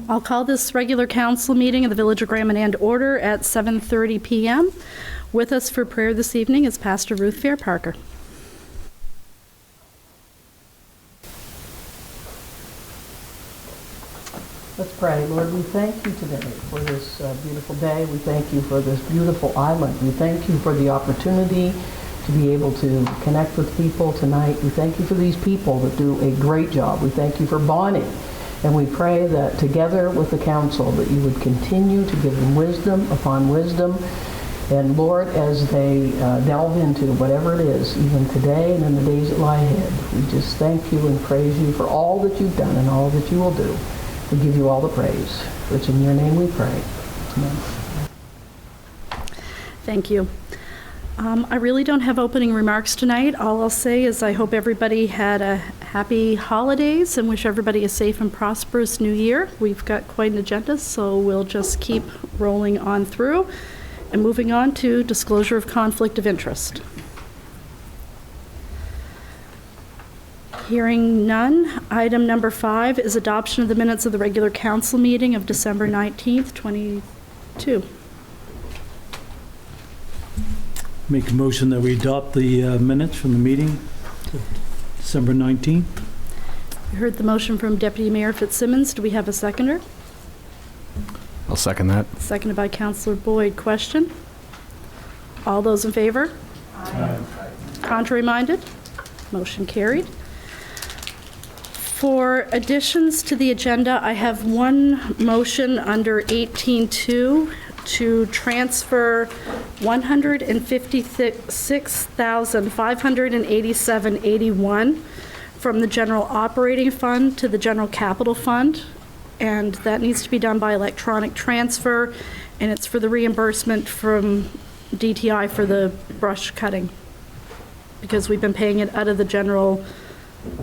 I'll call this regular council meeting of the Village of Grand Manan to order at 7:30 p.m. With us for prayer this evening is Pastor Ruth Fair Parker. Let's pray. Lord, we thank you today for this beautiful day. We thank you for this beautiful island. We thank you for the opportunity to be able to connect with people tonight. We thank you for these people that do a great job. We thank you for Bonnie. And we pray that together with the council that you would continue to give them wisdom upon wisdom. And Lord, as they delve into whatever it is, even today and in the days that lie ahead, we just thank you and praise you for all that you've done and all that you will do. We give you all the praise. It's in your name we pray. Amen. Thank you. I really don't have opening remarks tonight. All I'll say is I hope everybody had a happy holidays and wish everybody a safe and prosperous new year. We've got quite an agenda, so we'll just keep rolling on through. And moving on to disclosure of conflict of interest. Hearing none. Item number 5 is adoption of the minutes of the regular council meeting of December 19th, 22. Make a motion that we adopt the minutes from the meeting of December 19th. You heard the motion from Deputy Mayor Fitzsimmons. Do we have a seconder? I'll second that. Seconded by Councillor Boyd. Question? All those in favor? Aye. Contrary minded? Motion carried. For additions to the agenda, I have one motion under 18.2 to transfer $156,587.81 from the general operating fund to the general capital fund. And that needs to be done by electronic transfer, and it's for the reimbursement from DTI for the brush cutting, because we've been paying it out of the general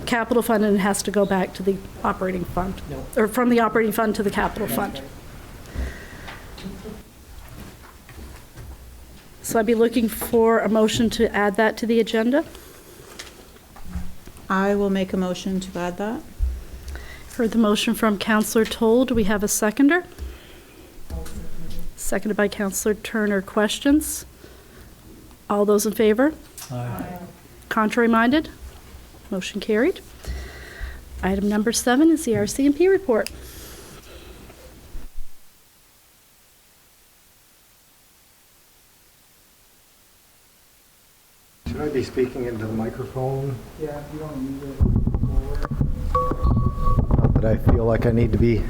capital fund and it has to go back to the operating fund, or from the operating fund to the capital fund. So I'd be looking for a motion to add that to the agenda. I will make a motion to add that. Heard the motion from Councillor Toll. Do we have a seconder? Seconded by Councillor Turner. Questions? All those in favor? Aye. Contrary minded? Motion carried. Item number 7 is the RC&P report. Should I be speaking into the microphone? Yeah, you don't need it. Not that I feel like I need to be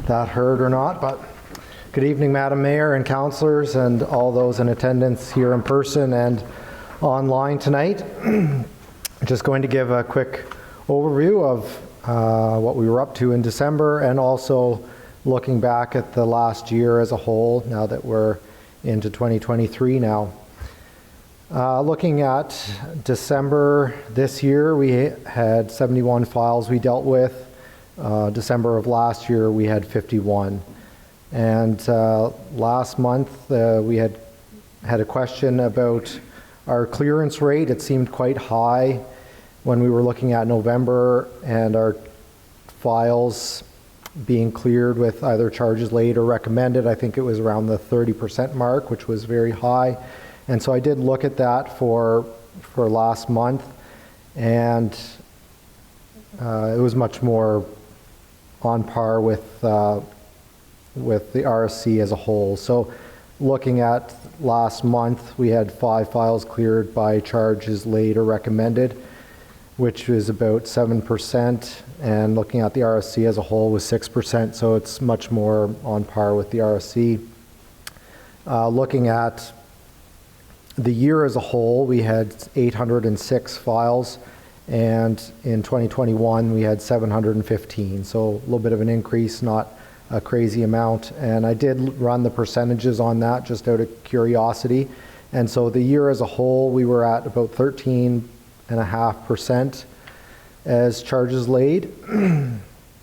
that heard or not, but good evening, Madam Mayor and councillors and all those in attendance here in person and online tonight. Just going to give a quick overview of what we were up to in December, and also looking back at the last year as a whole, now that we're into 2023 now. Looking at December this year, we had 71 files we dealt with. December of last year, we had 51. And last month, we had a question about our clearance rate. It seemed quite high when we were looking at November and our files being cleared with either charges laid or recommended. I think it was around the 30% mark, which was very high. And so I did look at that for last month, and it was much more on par with the RSC as a whole. So looking at last month, we had 5 files cleared by charges laid or recommended, which was about 7%, and looking at the RSC as a whole was 6%, so it's much more on par with the RSC. Looking at the year as a whole, we had 806 files, and in 2021 we had 715, so a little bit of an increase, not a crazy amount. And I did run the percentages on that just out of curiosity, and so the year as a whole we were at about 13.5% as charges laid,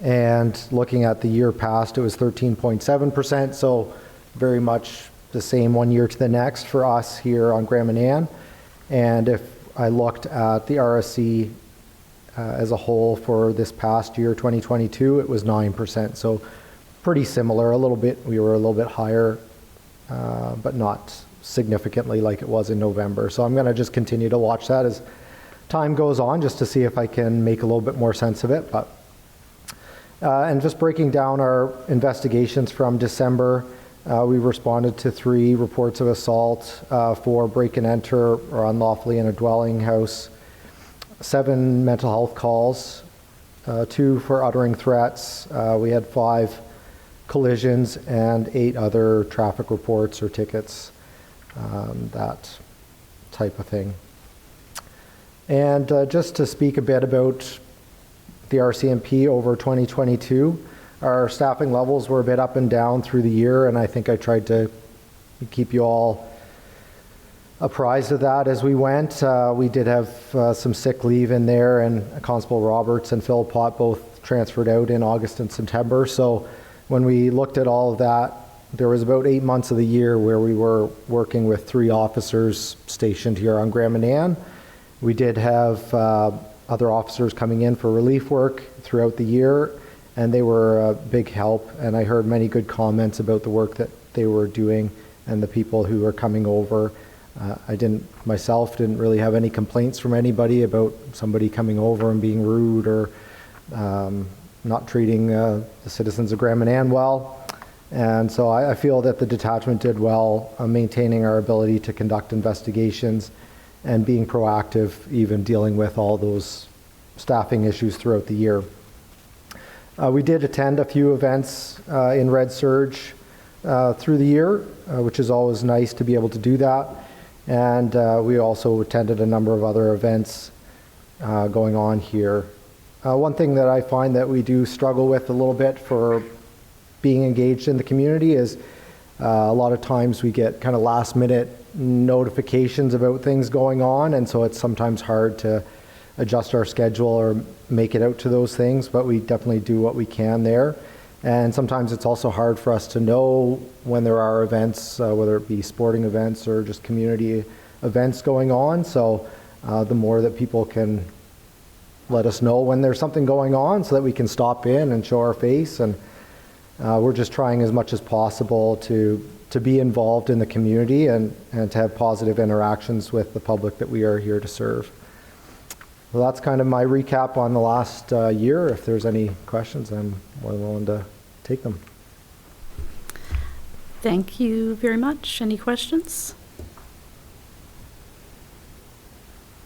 and looking at the year past it was 13.7%, so very much the same one year to the next for us here on Grand Manan. And if I looked at the RSC as a whole for this past year, 2022, it was 9%. So pretty similar, we were a little bit higher, but not significantly like it was in November. So I'm going to just continue to watch that as time goes on, just to see if I can make a little bit more sense of it. But and just breaking down our investigations from December, we responded to 3 reports of assault, 4 break and enter or unlawfully in a dwelling house, 7 mental health calls, 2 for uttering threats. We had 5 collisions and 8 other traffic reports or tickets, that type of thing. And just to speak a bit about the RCMP over 2022, our staffing levels were a bit up and down through the year, and I think I tried to keep you all apprised of that as we went. We did have some sick leave in there, and Constable Roberts and Phil Pott both transferred out in August and September. So when we looked at all of that, there was about 8 months of the year where we were working with 3 officers stationed here on Grand Manan. We did have other officers coming in for relief work throughout the year, and they were a big help, and I heard many good comments about the work that they were doing and the people who were coming over. I myself didn't really have any complaints from anybody about somebody coming over and being rude or not treating the citizens of Grand Manan well. And so I feel that the detachment did well maintaining our ability to conduct investigations and being proactive, even dealing with all those staffing issues throughout the year. We did attend a few events in Red Surge through the year, which is always nice to be able to do that. And we also attended a number of other events going on here. One thing that I find that we do struggle with a little bit for being engaged in the community is a lot of times we get kind of last minute notifications about things going on, and so it's sometimes hard to adjust our schedule or make it out to those things, but we definitely do what we can there. And sometimes it's also hard for us to know when there are events, whether it be sporting events or just community events going on. So the more that people can let us know when there's something going on so that we can stop in and show our face. And we're just trying as much as possible to be involved in the community and to have positive interactions with the public that we are here to serve. Well, that's kind of my recap on the last year. If there's any questions, I'm more than willing to take them. Thank you very much. Any questions?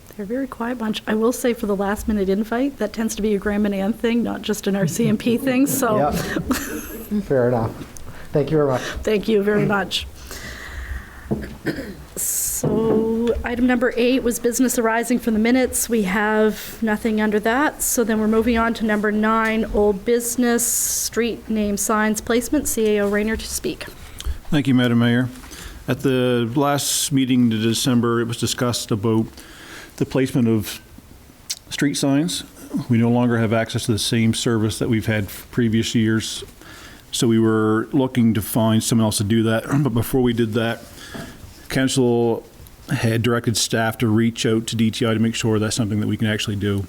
They're a very quiet bunch. I will say for the last minute invite, that tends to be a Grand Manan thing, not just an RCMP thing, so. Yep. Fair enough. Thank you very much. Thank you very much. So item number 8 was business arising from the minutes. We have nothing under that. So then we're moving on to number 9, old business, street name signs placement. CAO Rayner to speak. Thank you, Madam Mayor. At the last meeting in December, it was discussed about the placement of street signs. We no longer have access to the same service that we've had previous years. So we were looking to find someone else to do that. But before we did that, Council had directed staff to reach out to DTI to make sure that's something that we can actually do.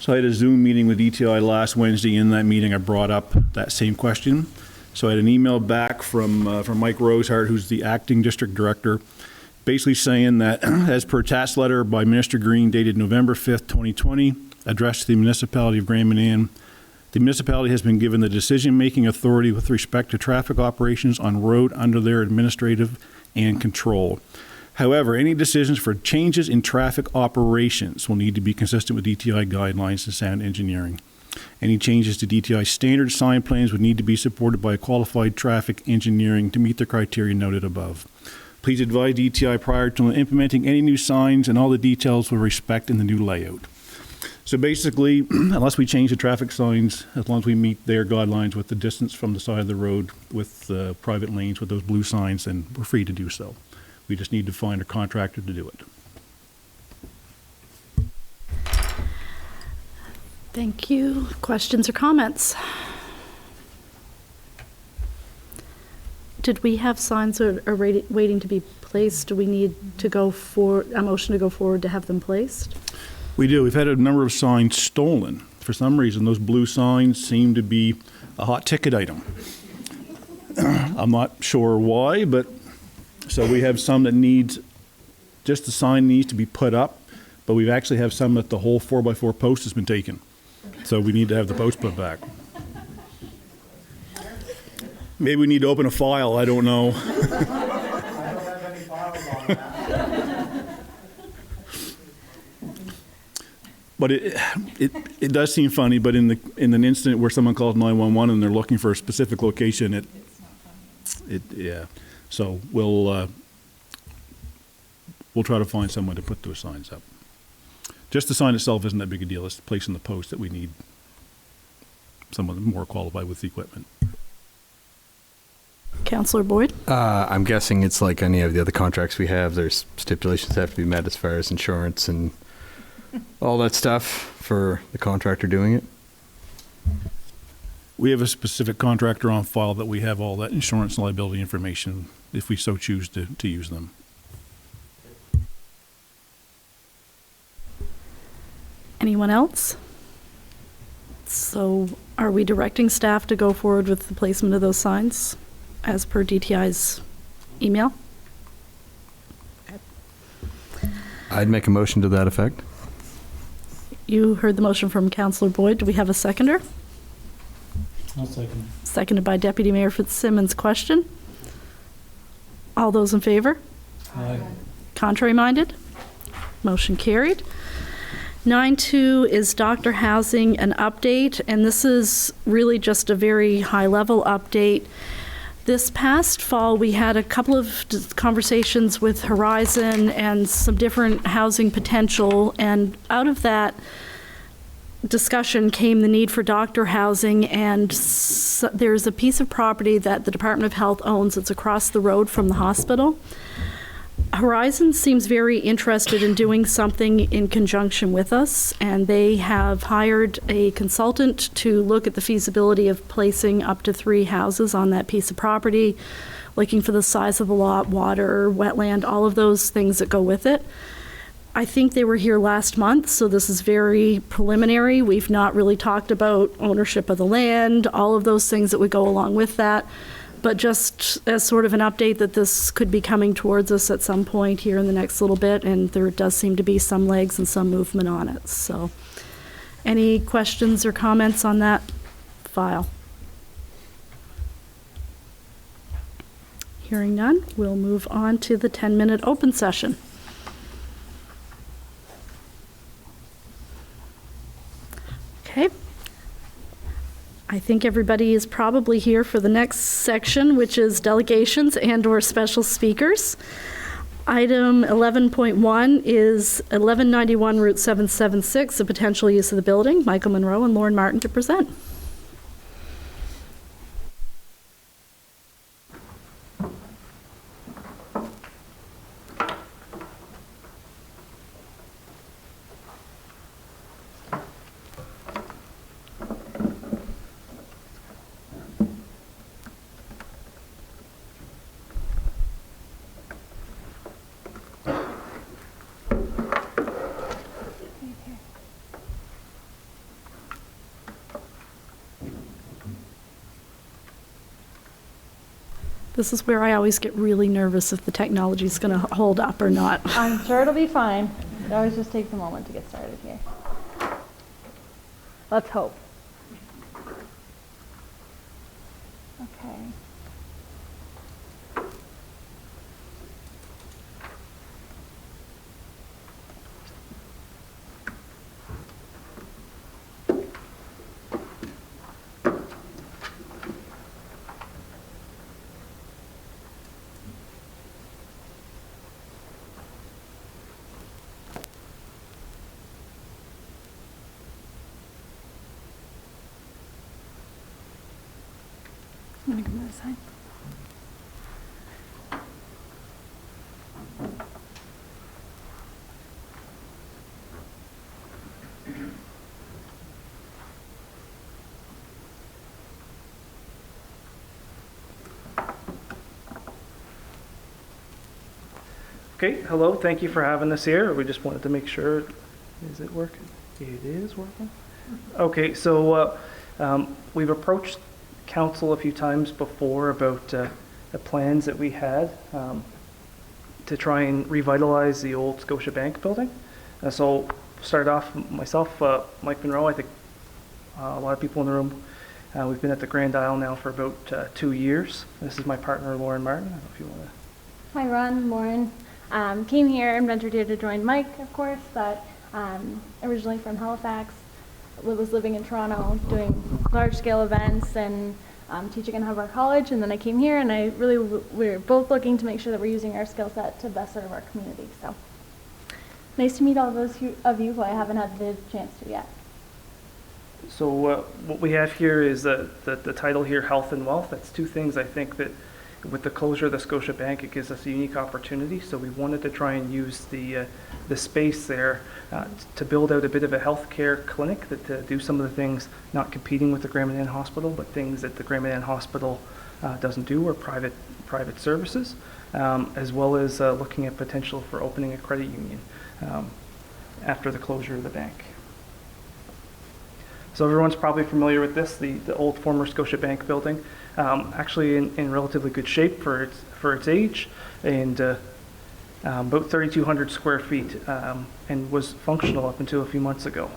So I had a Zoom meeting with DTI last Wednesday. In that meeting, I brought up that same question. So I had an email back from Mike Rosehart, who's the acting district director, basically saying that as per task letter by Minister Green dated November 5th, 2020, addressed to the municipality of Grand Manan, the municipality has been given the decision-making authority with respect to traffic operations on road under their administrative and control. However, any decisions for changes in traffic operations will need to be consistent with DTI guidelines and sound engineering. Any changes to DTI standard sign plans would need to be supported by qualified traffic engineering to meet the criteria noted above. Please advise DTI prior to implementing any new signs and all the details with respect in the new layout. So basically, unless we change the traffic signs, as long as we meet their guidelines with the distance from the side of the road with private lanes with those blue signs, then we're free to do so. We just need to find a contractor to do it. Thank you. Questions or comments? Did we have signs that are waiting to be placed? Do we need to go for a motion to go forward to have them placed? We do. We've had a number of signs stolen. For some reason, those blue signs seem to be a hot ticket item. I'm not sure why, but so we have some that needs, just the sign needs to be put up, but we actually have some that the whole 4x4 post has been taken. So we need to have the post put back. Maybe we need to open a file, I don't know. I don't have any files on that. But it does seem funny, but in an incident where someone calls 911 and they're looking for a specific location, yeah. So we'll try to find someone to put those signs up. Just the sign itself isn't that big a deal. It's the place in the post that we need someone more qualified with the equipment. Councillor Boyd? I'm guessing it's like any of the other contracts we have. There's stipulations that have to be met as far as insurance and all that stuff for the contractor doing it. We have a specific contractor on file that we have all that insurance and liability information if we so choose to use them. Anyone else? So are we directing staff to go forward with the placement of those signs as per DTI's email? I'd make a motion to that effect. You heard the motion from Councillor Boyd. Do we have a seconder? I'll second. Seconded by Deputy Mayor Fitzsimmons. Question? All those in favor? Aye. Contrary minded? Motion carried. 9.2 is doctor housing, an update, and this is really just a very high-level update. This past fall, we had a couple of conversations with Horizon and some different housing potential, and out of that discussion came the need for doctor housing, and there's a piece of property that the Department of Health owns. It's across the road from the hospital. Horizon seems very interested in doing something in conjunction with us, and they have hired a consultant to look at the feasibility of placing up to 3 houses on that piece of property, looking for the size of the lot, water, wetland, all of those things that go with it. I think they were here last month, so this is very preliminary. We've not really talked about ownership of the land, all of those things that would go along with that. But just as sort of an update that this could be coming towards us at some point here in the next little bit, and there does seem to be some legs and some movement on it. So any questions or comments on that file? Hearing none, we'll move on to the 10-minute open session. Okay. I think everybody is probably here for the next section, which is delegations and/or special speakers. Item 11.1 is 1191 Route 776, the potential use of the building. Michael Monroe and Lauren Martin to present. This is where I always get really nervous if the technology is going to hold up or not. I'm sure it'll be fine. It always just takes a moment to get started here. Let's hope. Okay. I'm gonna go to the side. Okay, hello, thank you for having us here. We just wanted to make sure Is it working? It is working. Okay, so we've approached council a few times before about the plans that we had to try and revitalize the old Scotiabank building. So start off myself, Mike Monroe, I think a lot of people in the room. We've been at the Grand Isle now for about 2 years. This is my partner, Lauren Martin. I don't know if you want to. Hi, Ron, Lauren. Came here and ventured here to join Mike, of course, but originally from Halifax. Was living in Toronto, doing large-scale events and teaching in Hubbard College, and then I came here, and we're both looking to make sure that we're using our skill set to best serve our community. So nice to meet all those of you who I haven't had the chance to yet. So what we have here is the title here, Health and Wealth. That's two things I think that with the closure of the Scotiabank, it gives us a unique opportunity. So we wanted to try and use the space there to build out a bit of a healthcare clinic that to do some of the things not competing with the Grand Manan Hospital, but things that the Grand Manan Hospital doesn't do, or private services, as well as looking at potential for opening a credit union after the closure of the bank. So everyone's probably familiar with this, the old former Scotiabank building, actually in relatively good shape for its age, and about 3,200 square feet, and was functional up until a few months ago.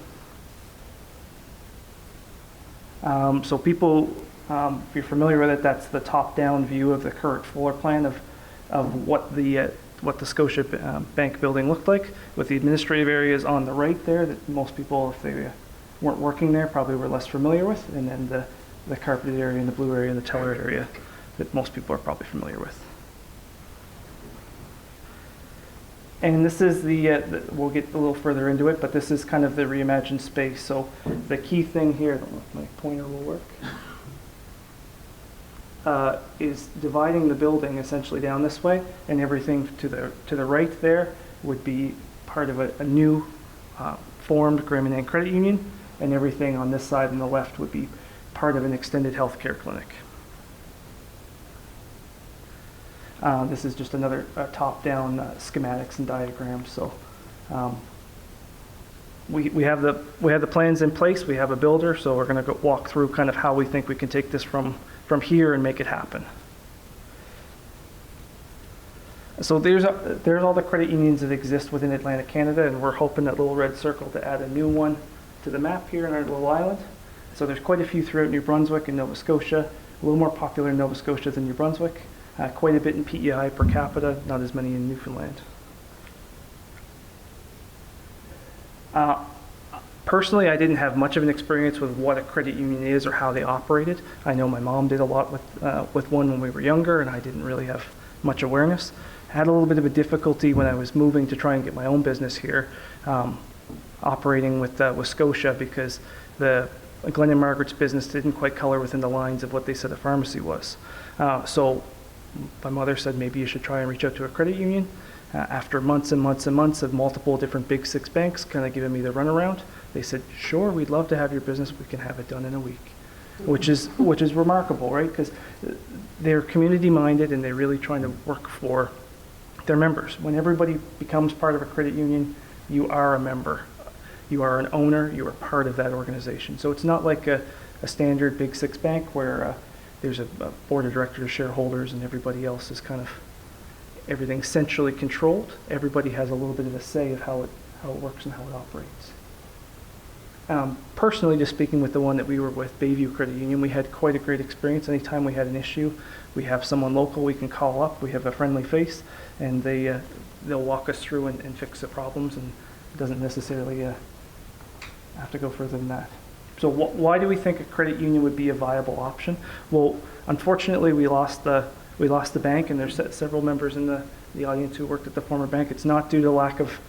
So people, if you're familiar with it, that's the top-down view of the current floor plan of what the Scotiabank building looked like, with the administrative areas on the right there that most people, if they weren't working there, probably were less familiar with, and then the carpeted area and the blue area and the teller area that most people are probably familiar with. And this is we'll get a little further into it, but this is kind of the reimagined space. So the key thing here, I don't know if my pointer will work, is dividing the building essentially down this way, and everything to the right there would be part of a new formed Grand Manan Credit Union, and everything on this side and the left would be part of an extended healthcare clinic. This is just another top-down schematics and diagrams. So we have the plans in place. We have a builder, so we're going to walk through kind of how we think we can take this from here and make it happen. So there's all the credit unions that exist within Atlantic Canada, and we're hoping that little red circle to add a new one to the map here in our little island. So there's quite a few throughout New Brunswick and Nova Scotia, a little more popular in Nova Scotia than New Brunswick, quite a bit in PEI per capita, not as many in Newfoundland. Personally, I didn't have much of an experience with what a credit union is or how they operated. I know my mom did a lot with one when we were younger, and I didn't really have much awareness. I had a little bit of a difficulty when I was moving to try and get my own business here, operating with Scotia, because the Glenn and Margaret's business didn't quite color within the lines of what they said a pharmacy was. So my mother said maybe you should try and reach out to a credit union. After months and months and months of multiple different big six banks kind of giving me the runaround, they said, sure, we'd love to have your business. We can have it done in a week, which is remarkable, right? Because they're community minded and they're really trying to work for their members. When everybody becomes part of a credit union, you are a member. You are an owner, you are part of that organization. So it's not like a standard big six bank where there's a board of directors, shareholders, and everybody else is kind of everything centrally controlled. Everybody has a little bit of a say of how it works and how it operates. Personally, just speaking with the one that we were with, Bayview Credit Union, we had quite a great experience. Anytime we had an issue, we have someone local we can call up. We have a friendly face, and they'll walk us through and fix the problems, and it doesn't necessarily have to go further than that. So why do we think a credit union would be a viable option? Well, unfortunately, we lost the bank, and there's several members in the audience who worked at the former bank. It's not due to lack of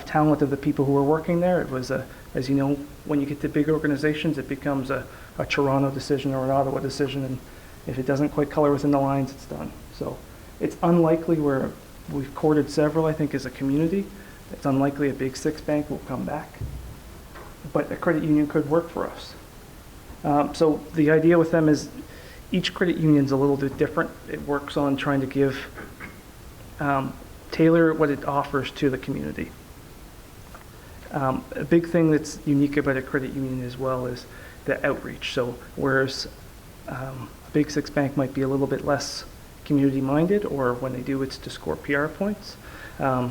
talent of the people who were working there. It was, as you know, when you get to big organizations, it becomes a Toronto decision or an Ottawa decision, and if it doesn't quite color within the lines, it's done. So it's unlikely we've courted several, I think, as a community. It's unlikely a big six bank will come back, but a credit union could work for us. So the idea with them is each credit union is a little bit different. It works on trying to tailor what it offers to the community. A big thing that's unique about a credit union as well is the outreach. So whereas a Big Six bank might be a little bit less community-minded, or when they do, it's to score PR points, a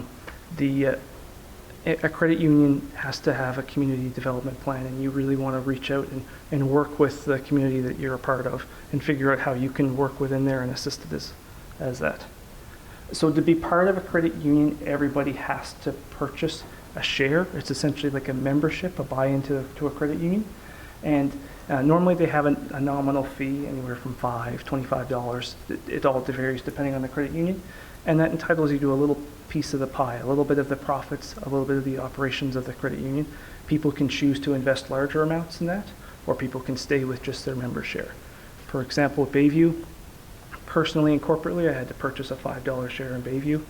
credit union has to have a community development plan, and you really want to reach out and work with the community that you're a part of and figure out how you can work within there and assist it as that. So to be part of a credit union, everybody has to purchase a share. It's essentially like a membership, a buy-in to a credit union. And normally they have a nominal fee, anywhere from $5, $25. It all varies depending on the credit union. And that entitles you to a little piece of the pie, a little bit of the profits, a little bit of the operations of the credit union. People can choose to invest larger amounts in that, or people can stay with just their member share. For example, with Bayview, personally and corporately, I had to purchase a $5 share in Bayview.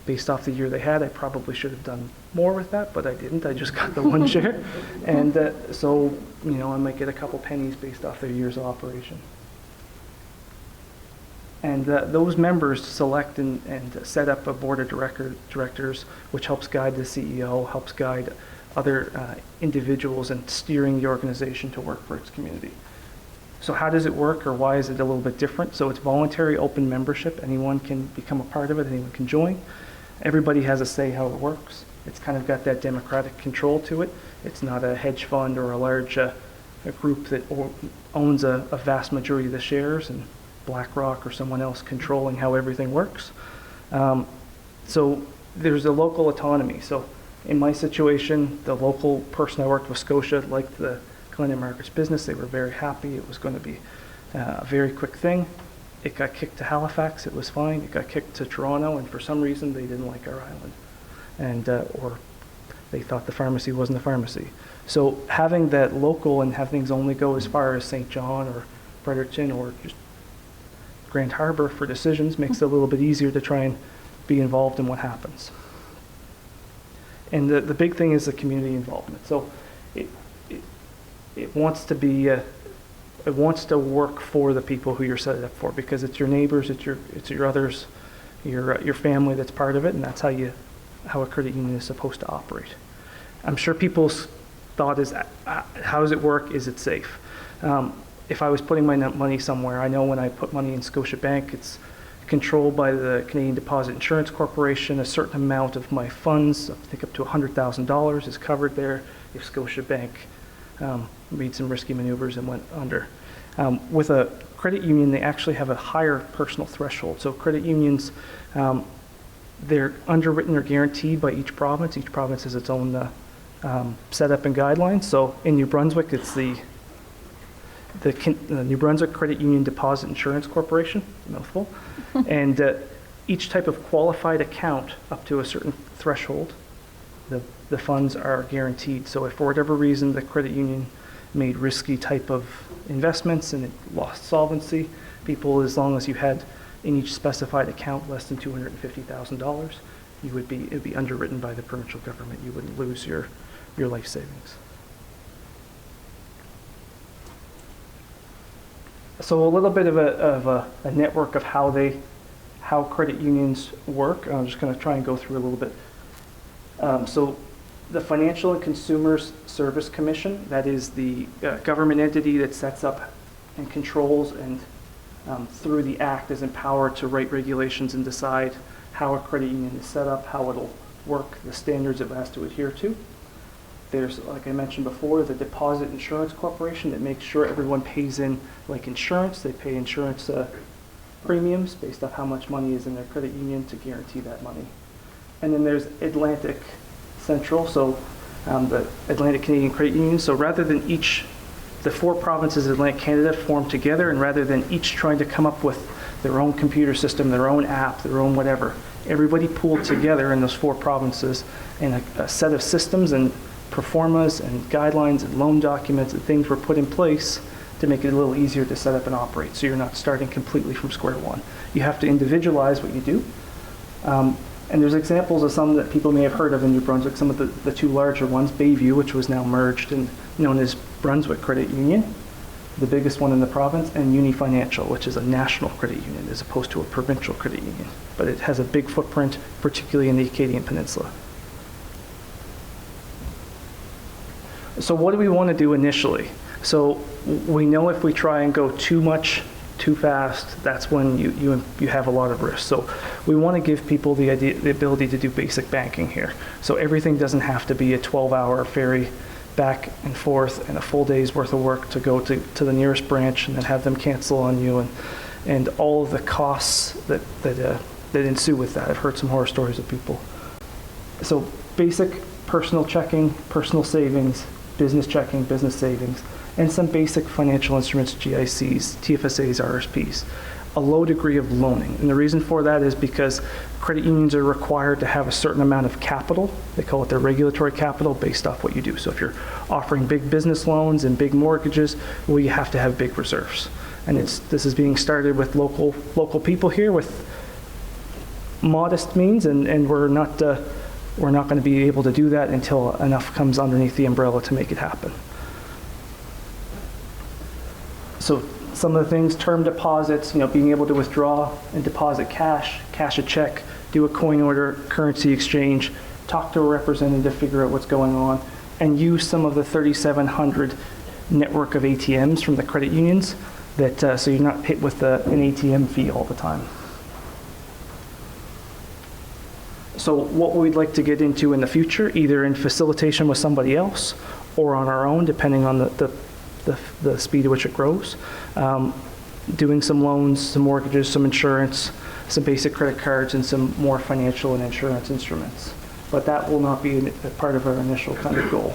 Based off the year they had, I probably should have done more with that, but I didn't. I just got the one share. And so, you know, I might get a couple pennies based off their years of operation. And those members select and set up a board of directors, which helps guide the CEO, helps guide other individuals in steering the organization to work for its community. So how does it work, or why is it a little bit different? So it's voluntary open membership. Anyone can become a part of it, anyone can join. Everybody has a say how it works. It's kind of got that democratic control to it. It's not a hedge fund or a large a group that owns a vast majority of the shares and BlackRock or someone else controlling how everything works. So there's a local autonomy. So in my situation, the local person I worked with, Scotia, liked the Glenn and Margaret's business. They were very happy. It was going to be a very quick thing. It got kicked to Halifax. It was fine. It got kicked to Toronto, and for some reason they didn't like our island, and or they thought the pharmacy wasn't a pharmacy. So having that local and have things only go as far as St. John or Fredericton or just Grand Harbor for decisions makes it a little bit easier to try and be involved in what happens. And the big thing is the community involvement. So it wants to be it wants to work for the people who you're set it up for, because it's your neighbors, it's your others, your family that's part of it, and that's how a credit union is supposed to operate. I'm sure people's thought is, how does it work? Is it safe? If I was putting my money somewhere, I know when I put money in Scotiabank, it's controlled by the Canadian Deposit Insurance Corporation. A certain amount of my funds, I think up to $100,000, is covered there if Scotiabank made some risky maneuvers and went under. With a credit union, they actually have a higher personal threshold. So credit unions, they're underwritten or guaranteed by each province. Each province has its own setup and guidelines. So in New Brunswick, it's the New Brunswick Credit Union Deposit Insurance Corporation, mouthful, and each type of qualified account up to a certain threshold, the funds are guaranteed. So if for whatever reason the credit union made risky type of investments and it lost solvency, people, as long as you had in each specified account less than $250,000, it would be underwritten by the provincial government. You wouldn't lose your life savings. So a little bit of a network of how credit unions work. I'm just going to try and go through a little bit. So the Financial and Consumers Service Commission, that is the government entity that sets up and controls and through the Act is empowered to write regulations and decide how a credit union is set up, how it'll work, the standards it has to adhere to. There's, like I mentioned before, the Deposit Insurance Corporation that makes sure everyone pays in like insurance. They pay insurance premiums based off how much money is in their credit union to guarantee that money. And then there's Atlantic Central, so the Atlantic Canadian Credit Union. So rather than the 4 provinces of Atlantic Canada form together, and rather than each trying to come up with their own computer system, their own app, their own whatever, everybody pooled together in those 4 provinces in a set of systems and performas and guidelines and loan documents and things were put in place to make it a little easier to set up and operate. So you're not starting completely from square one. You have to individualize what you do. And there's examples of some that people may have heard of in New Brunswick, some of the 2 larger ones, Bayview, which was now merged and known as Brunswick Credit Union, the biggest one in the province, and Uni Financial, which is a national credit union as opposed to a provincial credit union. But it has a big footprint, particularly in the Acadian Peninsula. So what do we want to do initially? So we know if we try and go too much, too fast, that's when you have a lot of risk. So we want to give people the ability to do basic banking here. So everything doesn't have to be a 12-hour ferry back and forth and a full day's worth of work to go to the nearest branch and then have them cancel on you and all of the costs that ensue with that. I've heard some horror stories of people. So basic personal checking, personal savings, business checking, business savings, and some basic financial instruments, GICs, TFSAs, RSPs. A low degree of loaning. And the reason for that is because credit unions are required to have a certain amount of capital. They call it their regulatory capital based off what you do. So if you're offering big business loans and big mortgages, well, you have to have big reserves. And this is being started with local people here with modest means, and we're not going to be able to do that until enough comes underneath the umbrella to make it happen. So some of the things, term deposits, being able to withdraw and deposit cash a check, do a coin order, currency exchange, talk to a representative, figure out what's going on, and use some of the 3,700 network of ATMs from the credit unions that so you're not hit with an ATM fee all the time. So what we'd like to get into in the future, either in facilitation with somebody else or on our own, depending on the speed at which it grows, doing some loans, some mortgages, some insurance, some basic credit cards, and some more financial and insurance instruments. But that will not be a part of our initial kind of goal.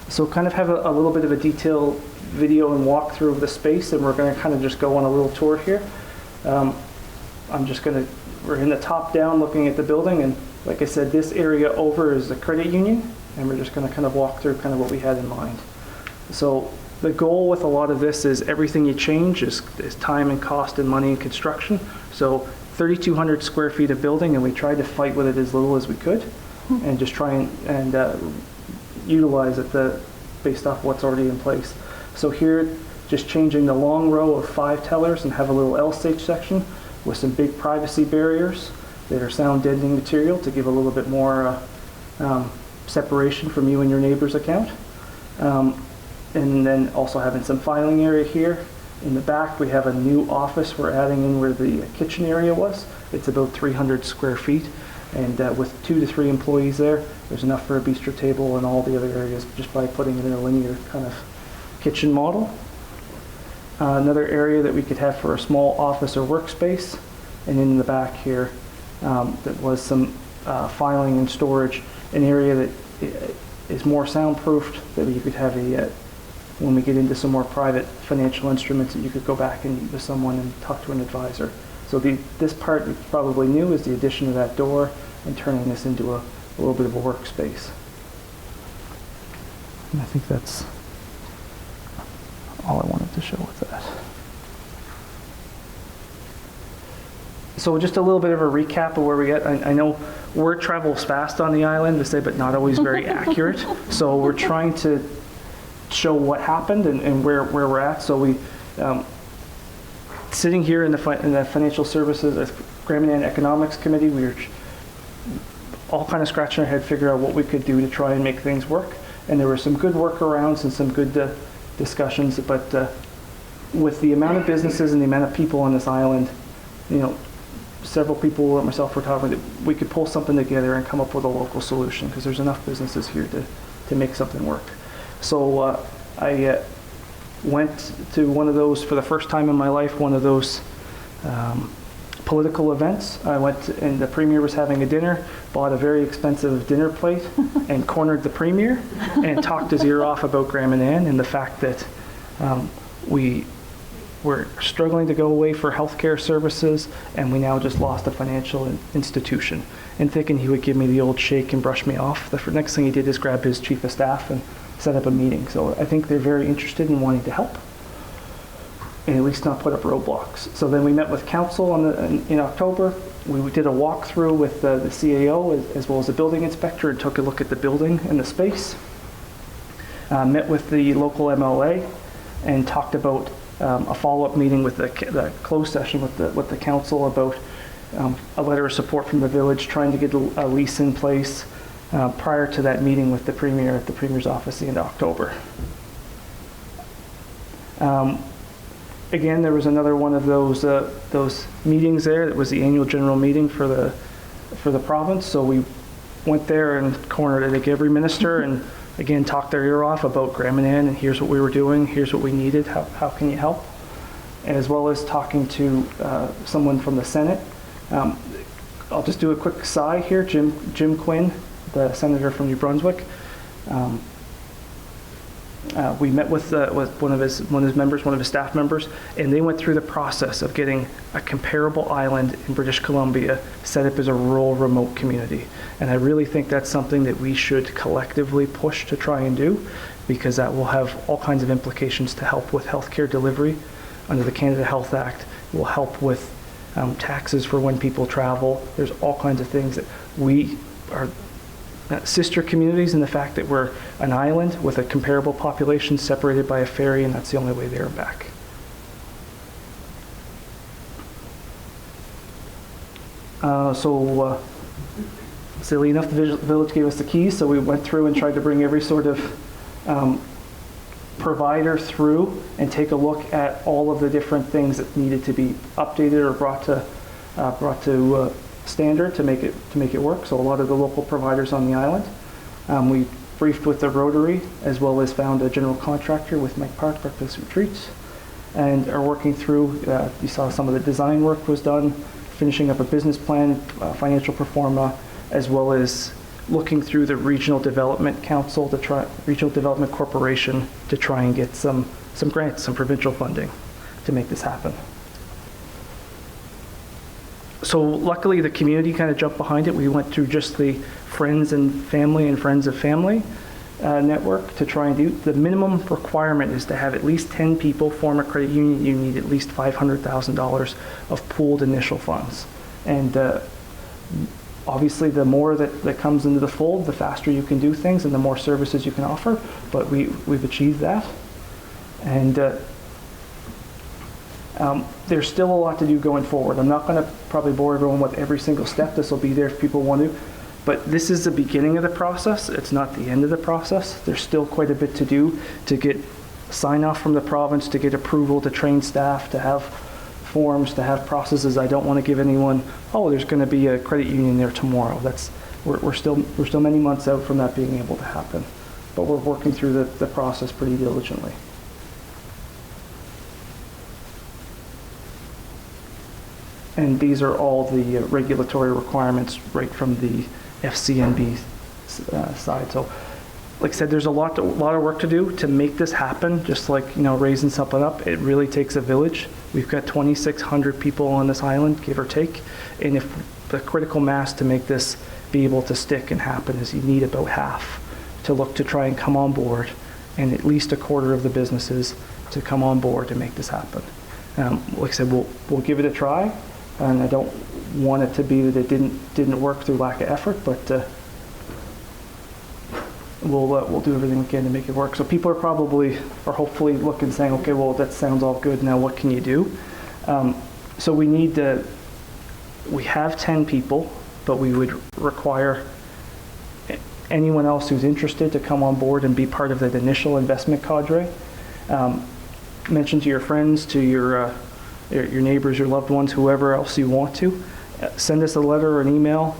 So kind of have a little bit of a detailed video and walkthrough of the space, and we're going to kind of just go on a little tour here. We're in the top down looking at the building, and like I said, this area over is the credit union, and we're just going to kind of walk through kind of what we had in mind. So the goal with a lot of this is everything you change is time and cost and money and construction. So 3,200 square feet of building, and we tried to fight with it as little as we could and just try and utilize it based off what's already in place. So here, just changing the long row of 5 tellers and have a little L-stage section with some big privacy barriers that are sound deadening material to give a little bit more separation from you and your neighbor's account. And then also having some filing area here. In the back, we have a new office we're adding in where the kitchen area was. It's about 300 square feet. And with 2 to 3 employees there, there's enough for a bistro table and all the other areas just by putting it in a linear kind of kitchen model. Another area that we could have for a small office or workspace. And in the back here, that was some filing and storage, an area that is more soundproofed, that you could have when we get into some more private financial instruments, that you could go back and meet with someone and talk to an advisor. So this part you probably knew is the addition of that door and turning this into a little bit of a workspace. And I think that's all I wanted to show with that. So just a little bit of a recap of where we get. I know word travels fast on the island, to say, but not always very accurate. So we're trying to show what happened and where we're at. So we, sitting here in the financial services, Grand Manan Economics Committee, we were all kind of scratching our head, figure out what we could do to try and make things work. And there were some good workarounds and some good discussions. But with the amount of businesses and the amount of people on this island, several people and myself were talking that we could pull something together and come up with a local solution, because there's enough businesses here to make something work. So I went to one of those, for the first time in my life, one of those political events. I went and the Premier was having a dinner, bought a very expensive dinner plate and cornered the Premier and talked his ear off about Grand Manan and the fact that we were struggling to go away for healthcare services, and we now just lost a financial institution. And thinking he would give me the old shake and brush me off, the next thing he did is grab his chief of staff and set up a meeting. So I think they're very interested in wanting to help, and at least not put up roadblocks. So then we met with council in October. We did a walkthrough with the CAO as well as the building inspector and took a look at the building and the space. Met with the local MLA and talked about a follow-up meeting with the closed session with the council about a letter of support from the village, trying to get a lease in place, prior to that meeting with the Premier at the Premier's office in October. Again, there was another one of those meetings there. That was the annual general meeting for the province. So we went there and cornered, I think, every minister and again talked their ear off about Grand Manan and here's what we were doing, here's what we needed, how can you help? As well as talking to someone from the Senate. I'll just do a quick aside here. Jim Quinn, the senator from New Brunswick. We met with one of his staff members, and they went through the process of getting a comparable island in British Columbia set up as a rural remote community. And I really think that's something that we should collectively push to try and do, because that will have all kinds of implications to help with healthcare delivery under the Canada Health Act. It will help with taxes for when people travel. There's all kinds of things that we are sister communities in the fact that we're an island with a comparable population separated by a ferry, and that's the only way there and back. Silly enough, the village gave us the keys, so we went through and tried to bring every sort of provider through and take a look at all of the different things that needed to be updated or brought to standard to make it work. So a lot of the local providers on the island. We briefed with the Rotary, as well as found a general contractor with Mike Park, Breakfast Retreats, and are working through, you saw some of the design work was done, finishing up a business plan, financial pro forma, as well as looking through the Regional Development Council, Regional Development Corporation, to try and get some grants, some provincial funding to make this happen. So luckily the community kind of jumped behind it. We went through just the friends and family and friends of family network to try and do. The minimum requirement is to have at least 10 people form a credit union. You need at least $500,000 of pooled initial funds. And obviously the more that comes into the fold, the faster you can do things and the more services you can offer. But we've achieved that. And there's still a lot to do going forward. I'm not going to probably bore everyone with every single step. This will be there if people want to. But this is the beginning of the process. It's not the end of the process. There's still quite a bit to do to get sign off from the province, to get approval, to train staff, to have forms, to have processes. I don't want to give anyone, oh, there's going to be a credit union there tomorrow. We're still many months out from that being able to happen. But we're working through the process pretty diligently. And these are all the regulatory requirements right from the FCNB side. So, like I said, there's a lot of work to do to make this happen. Just like, raising something up, it really takes a village. We've got 2,600 people on this island, give or take. And if the critical mass to make this be able to stick and happen is you need about half to look to try and come on board, and at least a quarter of the businesses to come on board to make this happen. Like I said, we'll give it a try. And I don't want it to be that it didn't work through lack of effort, but we'll do everything we can to make it work. So people are hopefully looking, saying, okay, well, that sounds all good. Now what can you do? So we have 10 people, but we would require anyone else who's interested to come on board and be part of that initial investment cadre. Mention to your friends, to your neighbors, your loved ones, whoever else you want to. Send us a letter or an email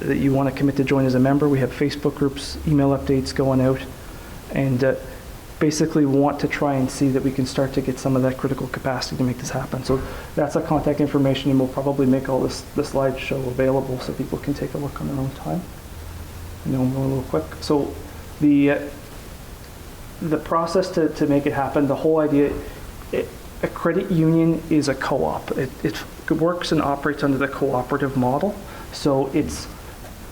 that you want to commit to join as a member. We have Facebook groups, email updates going out, and basically want to try and see that we can start to get some of that critical capacity to make this happen. So that's our contact information, and we'll probably make all the slideshow available so people can take a look on their own time. I know I'm going a little quick. So the process to make it happen, the whole idea, a credit union is a co-op. It works and operates under the cooperative model. So it's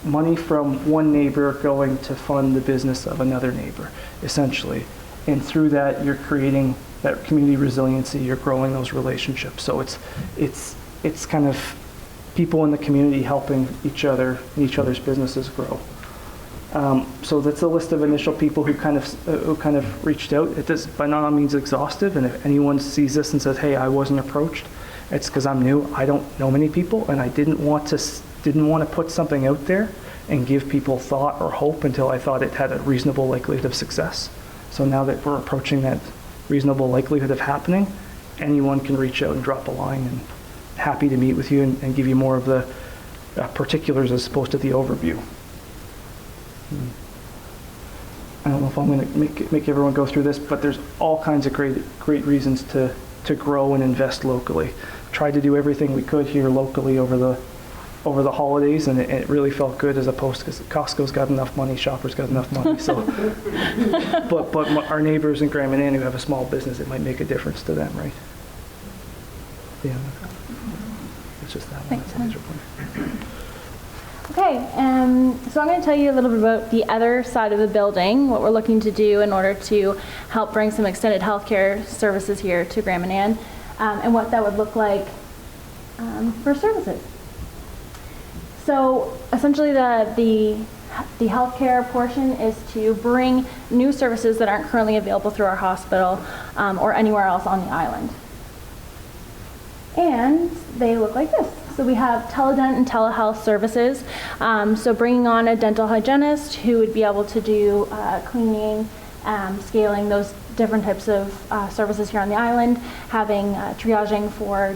money from one neighbor going to fund the business of another neighbor, essentially. And through that, you're creating that community resiliency. You're growing those relationships. So it's kind of people in the community helping each other and each other's businesses grow. So that's a list of initial people who kind of reached out. It is by no means exhaustive, and if anyone sees this and says, "Hey, I wasn't approached," it's because I'm new. I don't know many people, and I didn't want to put something out there and give people thought or hope until I thought it had a reasonable likelihood of success. So now that we're approaching that reasonable likelihood of happening, anyone can reach out and drop a line, and happy to meet with you and give you more of the particulars as opposed to the overview. I don't know if I'm going to make everyone go through this, but there's all kinds of great reasons to grow and invest locally. Tried to do everything we could here locally over the holidays, and it really felt good, as opposed to, because Costco's got enough money, Shoppers got enough money. So, but our neighbors in Grand Manan who have a small business, it might make a difference to them, right? Yeah, it's just that one. That's a major point. Okay, so I'm going to tell you a little bit about the other side of the building, what we're looking to do in order to help bring some extended healthcare services here to Grand Manan, and what that would look like for services. So essentially the healthcare portion is to bring new services that aren't currently available through our hospital or anywhere else on the island. And they look like this. So we have teledent and telehealth services. So bringing on a dental hygienist who would be able to do cleaning, scaling, those different types of services here on the island, having triaging for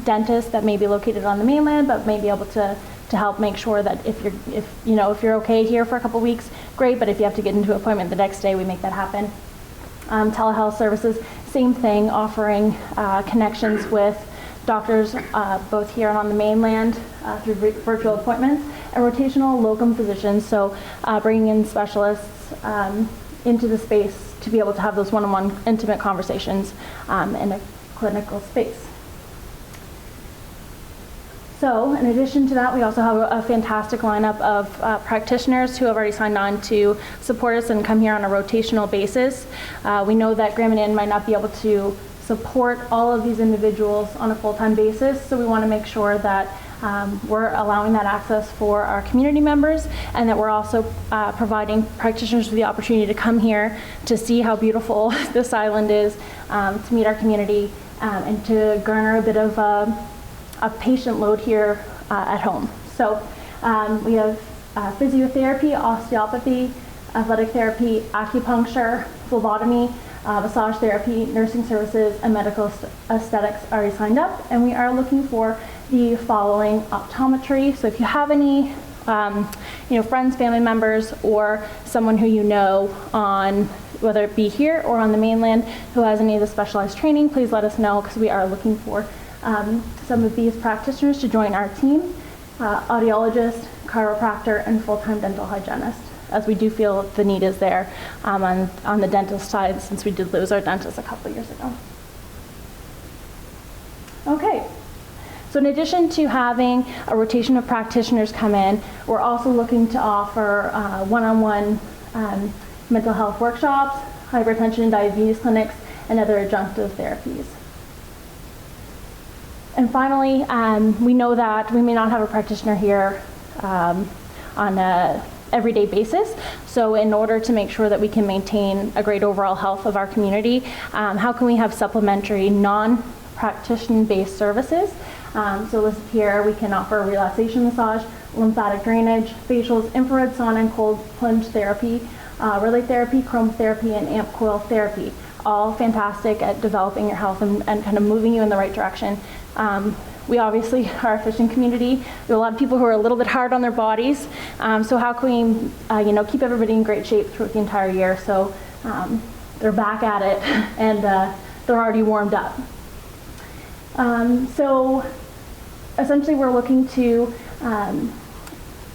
dentists that may be located on the mainland, but may be able to help make sure that if you're okay here for a couple weeks, great. But if you have to get into an appointment the next day, we make that happen. Telehealth services, same thing, offering connections with doctors both here and on the mainland through virtual appointments, and rotational locum physicians, so bringing in specialists into the space to be able to have those one-on-one intimate conversations in a clinical space. So in addition to that, we also have a fantastic lineup of practitioners who have already signed on to support us and come here on a rotational basis. We know that Grand Manan might not be able to support all of these individuals on a full-time basis, so we want to make sure that we're allowing that access for our community members, and that we're also providing practitioners with the opportunity to come here to see how beautiful this island is, to meet our community, and to garner a bit of a patient load here at home. So we have physiotherapy, osteopathy, athletic therapy, acupuncture, phlebotomy, massage therapy, nursing services, and medical aesthetics already signed up. And we are looking for the following: optometry. So if you have any friends, family members, or someone who you know on, whether it be here or on the mainland, who has any of the specialized training, please let us know, because we are looking for some of these practitioners to join our team: audiologist, chiropractor, and full-time dental hygienist, as we do feel the need is there on the dental side, since we did lose our dentist a couple years ago. Okay, so in addition to having a rotation of practitioners come in, we're also looking to offer one-on-one mental health workshops, hypertension and diabetes clinics, and other adjunctive therapies. And finally, we know that we may not have a practitioner here on a everyday basis. So in order to make sure that we can maintain a great overall health of our community, how can we have supplementary non-practitioner based services? So listed here, we can offer relaxation massage, lymphatic drainage, facials, infrared sauna and cold plunge therapy, relay therapy, chromotherapy, and amp coil therapy. All fantastic at developing your health and kind of moving you in the right direction. We obviously are a fishing community. There are a lot of people who are a little bit hard on their bodies. So how can we, keep everybody in great shape throughout the entire year? So they're back at it, and they're already warmed up. So essentially, we're looking to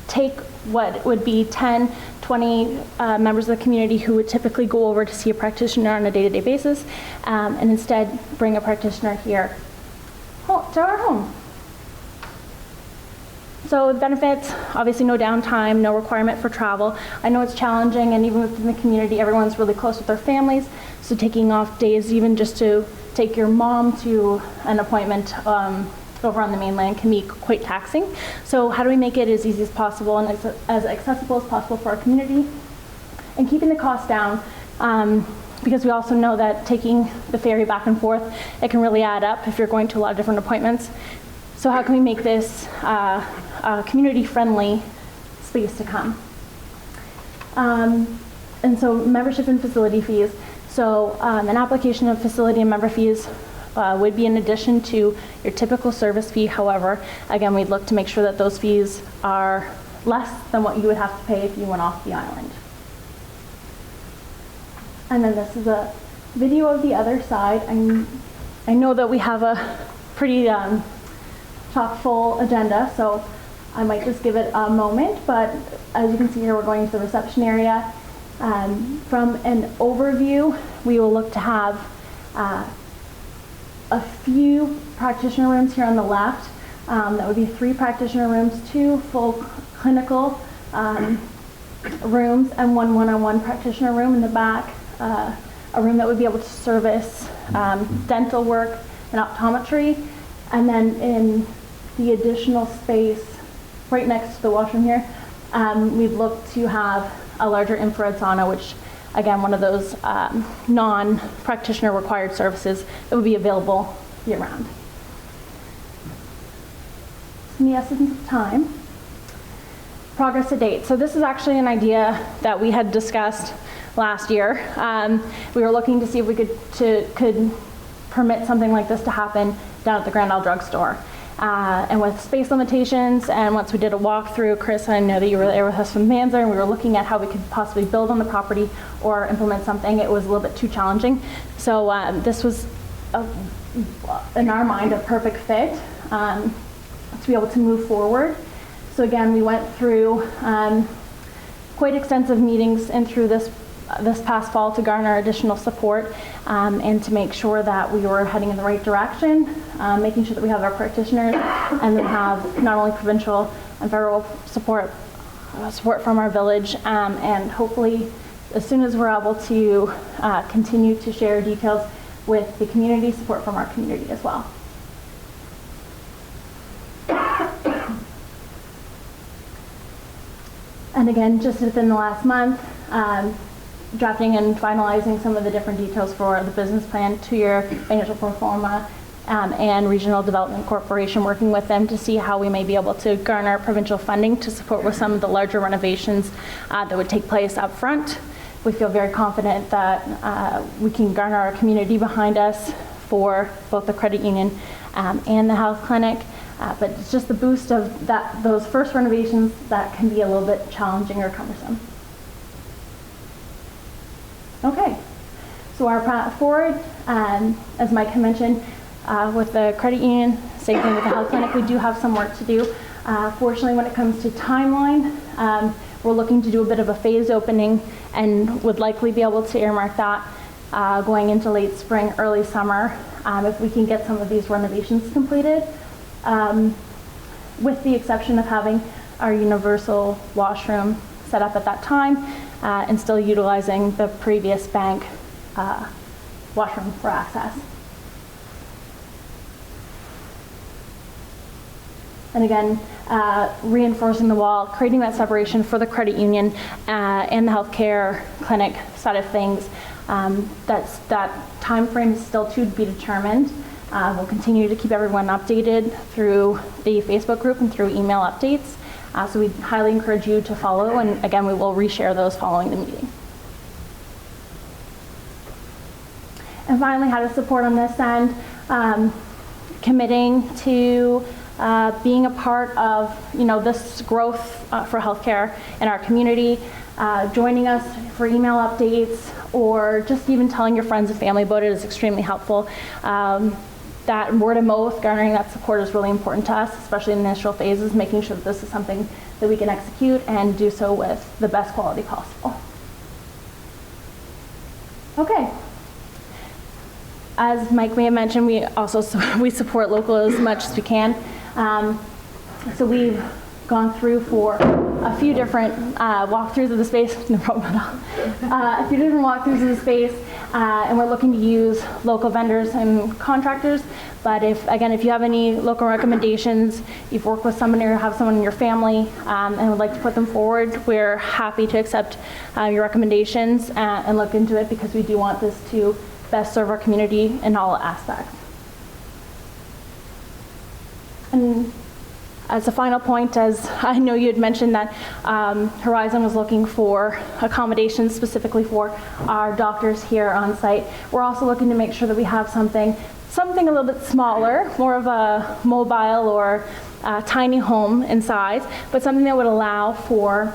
take what would be 10, 20 members of the community who would typically go over to see a practitioner on a day-to-day basis, and instead bring a practitioner here to our home. So benefits, obviously no downtime, no requirement for travel. I know it's challenging, and even within the community, everyone's really close with their families. So taking off days, even just to take your mom to an appointment over on the mainland, can be quite taxing. So how do we make it as easy as possible and as accessible as possible for our community, and keeping the cost down? Because we also know that taking the ferry back and forth, it can really add up if you're going to a lot of different appointments. So how can we make this a community-friendly space to come. And so membership and facility fees. So an application of facility and member fees would be in addition to your typical service fee. However, again, we'd look to make sure that those fees are less than what you would have to pay if you went off the island. And then this is a video of the other side. I know that we have a pretty chock-full agenda, so I might just give it a moment, but as you can see here, we're going to the reception area. From an overview, we will look to have a few practitioner rooms here on the left. That would be 3 practitioner rooms, 2 full clinical rooms, and 1 one-on-one practitioner room in the back. A room that would be able to service dental work and optometry. And then in the additional space right next to the washroom here, we'd look to have a larger infrared sauna, which again, one of those non-practitioner required services that would be available year round. In the essence of time, progress to date. So this is actually an idea that we had discussed last year. We were looking to see if we could permit something like this to happen down at the Grand Isle Drugstore. And with space limitations, and once we did a walkthrough, Chris, I know that you were there with us from Manzer, and we were looking at how we could possibly build on the property or implement something. It was a little bit too challenging. So this was, in our mind, a perfect fit to be able to move forward. So again, we went through quite extensive meetings and through this past fall to garner additional support and to make sure that we were heading in the right direction, making sure that we have our practitioners and then have not only provincial and federal support from our village, and hopefully as soon as we're able to continue to share details with the community, support from our community as well. And again, just within the last month, drafting and finalizing some of the different details for the business plan, 2-year financial pro forma, and Regional Development Corporation, working with them to see how we may be able to garner provincial funding to support with some of the larger renovations that would take place up front. We feel very confident that we can garner our community behind us for both the credit union and the health clinic. But it's just the boost of those first renovations that can be a little bit challenging or cumbersome. Okay, so our path forward, as Mike had mentioned, with the credit union, same thing with the health clinic, we do have some work to do. Fortunately, when it comes to timeline, we're looking to do a bit of a phased opening and would likely be able to earmark that going into late spring, early summer, if we can get some of these renovations completed. With the exception of having our universal washroom set up at that time and still utilizing the previous bank washroom for access. And again, reinforcing the wall, creating that separation for the credit union and the healthcare clinic side of things. That time frame is still to be determined. We'll continue to keep everyone updated through the Facebook group and through email updates. So we highly encourage you to follow, and again, we will reshare those following the meeting. And finally, how to support on this end, committing to being a part of this growth for healthcare in our community, joining us for email updates, or just even telling your friends and family about it is extremely helpful. That word of mouth, garnering that support is really important to us, especially in the initial phases, making sure that this is something that we can execute and do so with the best quality possible. Okay. As Mike may have mentioned, we support local as much as we can. So we've gone through for a few different walkthroughs of the space, no problem at all. A few different walkthroughs of the space, and we're looking to use local vendors and contractors. But if you have any local recommendations, you've worked with someone or have someone in your family and would like to put them forward, we're happy to accept your recommendations and look into it, because we do want this to best serve our community in all aspects. And As a final point, as I know you had mentioned that Horizon was looking for accommodations specifically for our doctors here on site. We're also looking to make sure that we have something a little bit smaller, more of a mobile or tiny home in size, but something that would allow for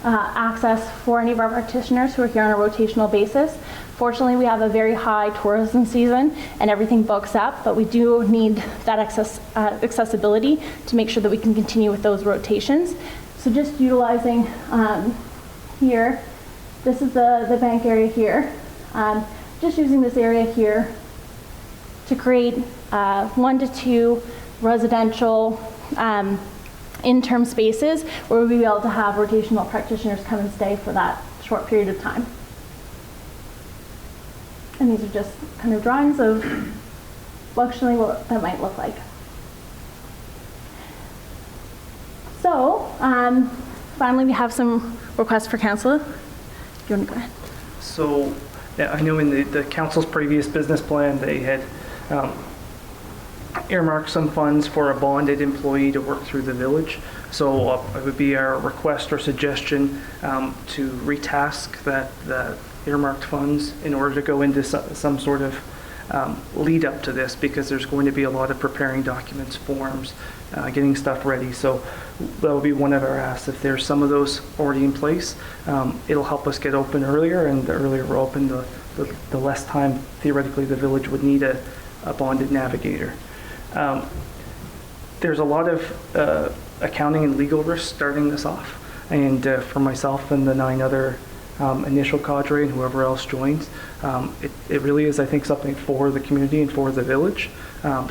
access for any of our practitioners who are here on a rotational basis. Fortunately, we have a very high tourism season and everything books up, but we do need that accessibility to make sure that we can continue with those rotations. So just utilizing here, this is the bank area here. Just using this area here to create 1 to 2 residential in-term spaces where we'll be able to have rotational practitioners come and stay for that short period of time. And these are just kind of drawings of functionally what that might look like. So, finally we have some requests for council. Do you want to go ahead? So, yeah, I know in the council's previous business plan, they had earmarked some funds for a bonded employee to work through the village. So it would be our request or suggestion to retask the earmarked funds in order to go into some sort of lead up to this, because there's going to be a lot of preparing documents, forms, getting stuff ready. So that will be one of our asks. If there's some of those already in place, it'll help us get open earlier, and the earlier we're open, the less time theoretically the village would need a bonded navigator. There's a lot of accounting and legal risks starting this off, and for myself and the 9 other initial cadre and whoever else joins, it really is, I think, something for the community and for the village.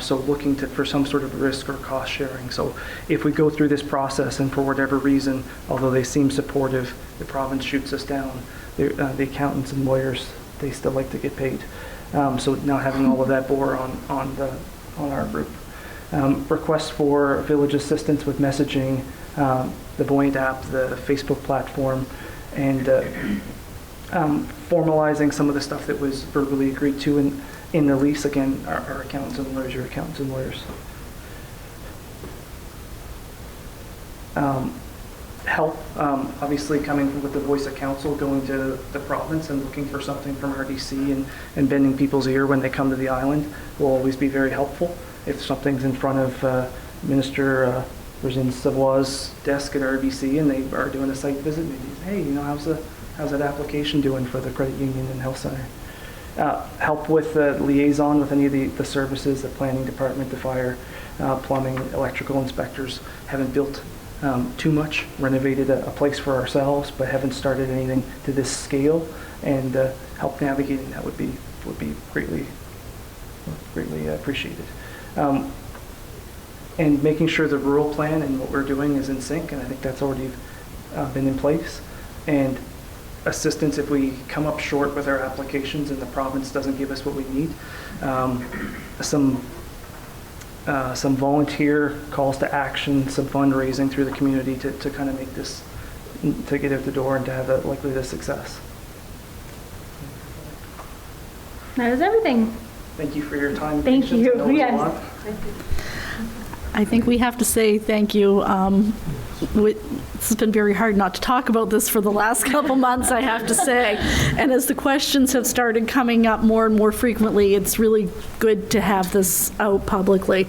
So looking for some sort of risk or cost sharing. So if we go through this process and for whatever reason, although they seem supportive, the province shoots us down, the accountants and lawyers, they still like to get paid. So now having all of that bore on our group. Requests for village assistance with messaging, the Buoyant app, the Facebook platform, and formalizing some of the stuff that was verbally agreed to in the lease. Again, our accountants and lawyers, your accountants and lawyers. Help, obviously coming with the voice of council, going to the province and looking for something from RDC and bending people's ear when they come to the island will always be very helpful. If something's in front of Minister Rosine Savoy's desk at RBC and they are doing a site visit, maybe, hey, how's that application doing for the credit union and health center? Help with the liaison with any of the services, the planning department, the fire, plumbing, electrical inspectors. Haven't built too much, renovated a place for ourselves, but haven't started anything to this scale, and help navigating that would be greatly appreciated. And making sure the rural plan and what we're doing is in sync, and I think that's already been in place. And assistance if we come up short with our applications and the province doesn't give us what we need. Some volunteer calls to action, some fundraising through the community to kind of make this, to get out the door and to have a likelihood of success. That is everything. Thank you for your time. and Thank patience. you. I know it was a Yes. lot. I think we have to say thank you. It's been very hard not to talk about this for the last couple months, I have to say. And as the questions have started coming up more and more frequently, it's really good to have this out publicly.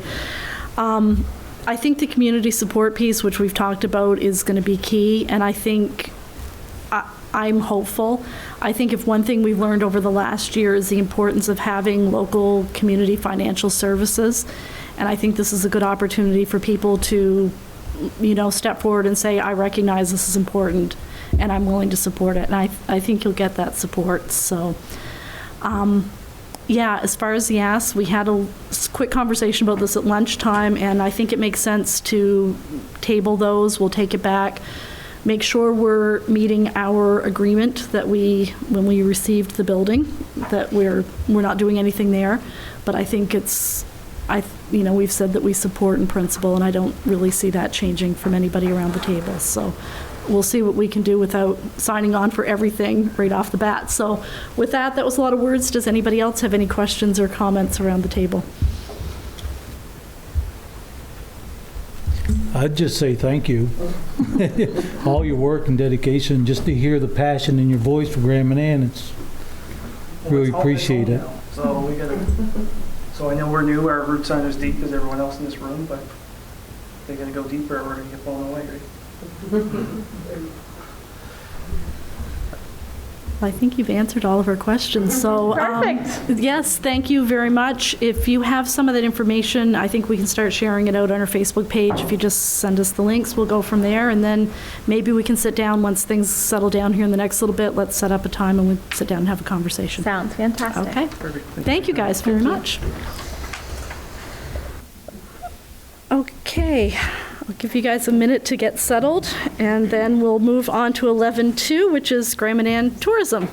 I think the community support piece, which we've talked about, is going to be key. And I think I'm hopeful. I think if one thing we've learned over the last year is the importance of having local community financial services. And I think this is a good opportunity for people to, step forward and say, I recognize this is important and I'm willing to support it. And I think you'll get that support. So, yeah, as far as the asks, we had a quick conversation about this at lunchtime, and I think it makes sense to table those. We'll take it back. Make sure we're meeting our agreement that when we received the building, that we're not doing anything there. But I think we've said that we support in principle, and I don't really see that changing from anybody around the table. So we'll see what we can do without signing on for everything right off the bat. So with that was a lot of words. Does anybody else have any questions or comments around the table? I'd just say thank you. All your work and dedication, just to hear the passion in your voice for Grand Manan, it's really appreciate it. So we gotta, so I know we're new, our roots aren't as deep as everyone else in this room, but they gotta go deeper or we're gonna get blown away, right? I think you've answered all of our questions, so. Perfect. Yes, thank you very much. If you have some of that information, I think we can start sharing it out on our Facebook page. If you just send us the links, we'll go from there, and then maybe we can sit down once things settle down here in the next little bit. Let's set up a time and we'll sit down and have a conversation. Sounds fantastic. Okay? Perfect. Thank you guys very much. Okay, I'll give you guys a minute to get settled, and then we'll move on to 11.2, which is Grand Manan Tourism.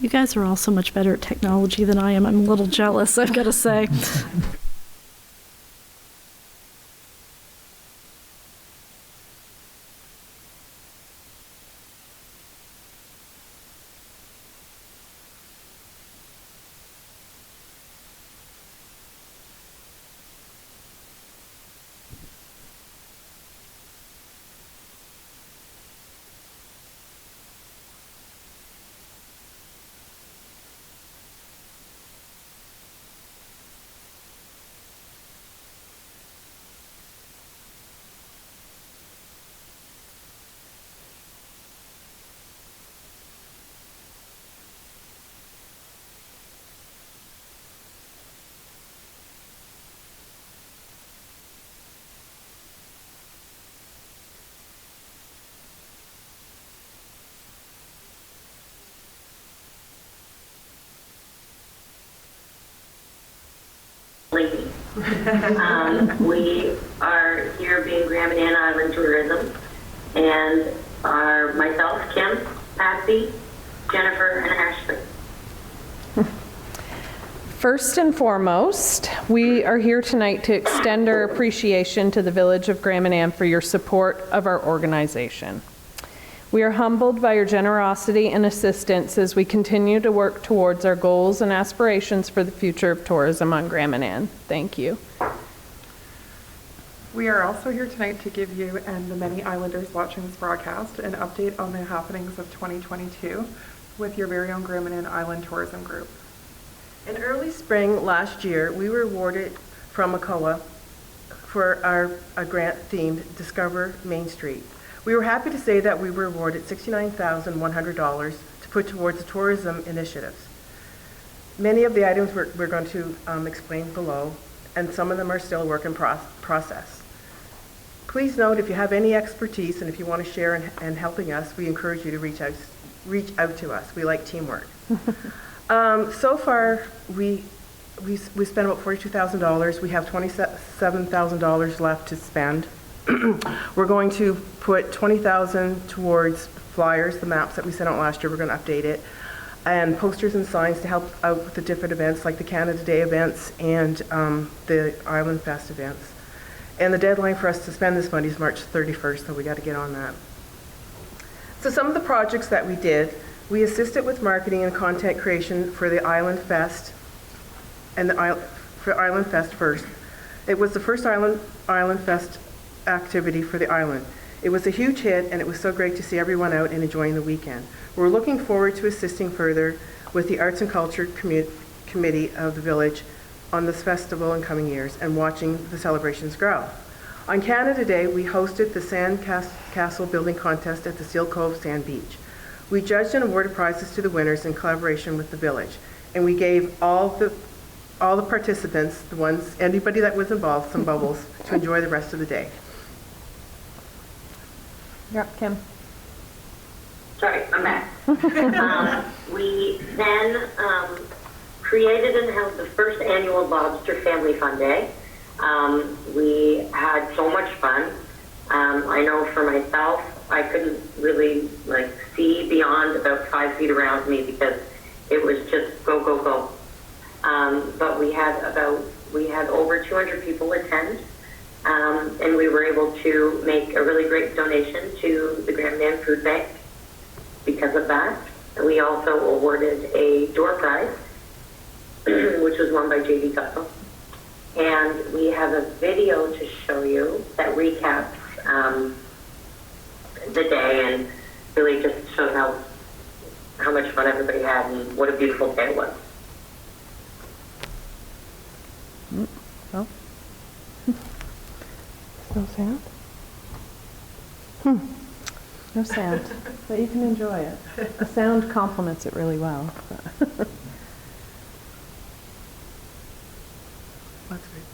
You guys are all so much better at technology than I am. I'm a little jealous, I've got to say. We are here being Grand Manan Island Tourism, and are myself, Kim, Patsy, Jennifer, and Ashley. First and foremost, we are here tonight to extend our appreciation to the Village of Grand Manan for your support of our organization. We are humbled by your generosity and assistance as we continue to work towards our goals and aspirations for the future of tourism on Grand Manan. Thank you. We are also here tonight to give you and the many Islanders watching this broadcast an update on the happenings of 2022 with your very own Grand Manan Island Tourism Group. In early spring last year, we were awarded from McCullough for a grant themed Discover Main Street. We were happy to say that we were awarded $69,100 to put towards the tourism initiatives. Many of the items we're going to explain below, and some of them are still a work in process. Please note, if you have any expertise and if you want to share in helping us, we encourage you to reach out to us. We like teamwork. So far, we spent about $42,000. We have $27,000 left to spend. We're going to put $20,000 towards flyers, the maps that we sent out last year. We're going to update it, and posters and signs to help out with the different events like the Canada Day events and the Island Fest events. And the deadline for us to spend this money is March 31st, so we got to get on that. So some of the projects that we did, we assisted with marketing and content creation for the Island Fest and for Island Fest first. It was the first Island Fest activity for the island. It was a huge hit, and it was so great to see everyone out and enjoying the weekend. We're looking forward to assisting further with the Arts and Culture Committee of the village on this festival in coming years and watching the celebrations grow. On Canada Day, we hosted the Sand Castle Building Contest at the Seal Cove Sand Beach. We judged and awarded prizes to the winners in collaboration with the village, and we gave all the participants, anybody that was involved, some bubbles to enjoy the rest of the day. You're up, Kim. Sorry, I'm back. We then created and held the first annual Lobster Family Fun Day. We had so much fun. I know for myself, I couldn't really see beyond about 5 feet around me because it was just go, go, go. But we had over 200 people attend, and we were able to make a really great donation to the Grand Manan Food Bank because of that. And we also awarded a door prize, which was won by J.D. Gussel. And we have a video to show you that recaps the day and really just shows how much fun everybody had and what a beautiful day it was. Oh. No sound? No sound, but you can enjoy it. The sound complements it really well. That's great.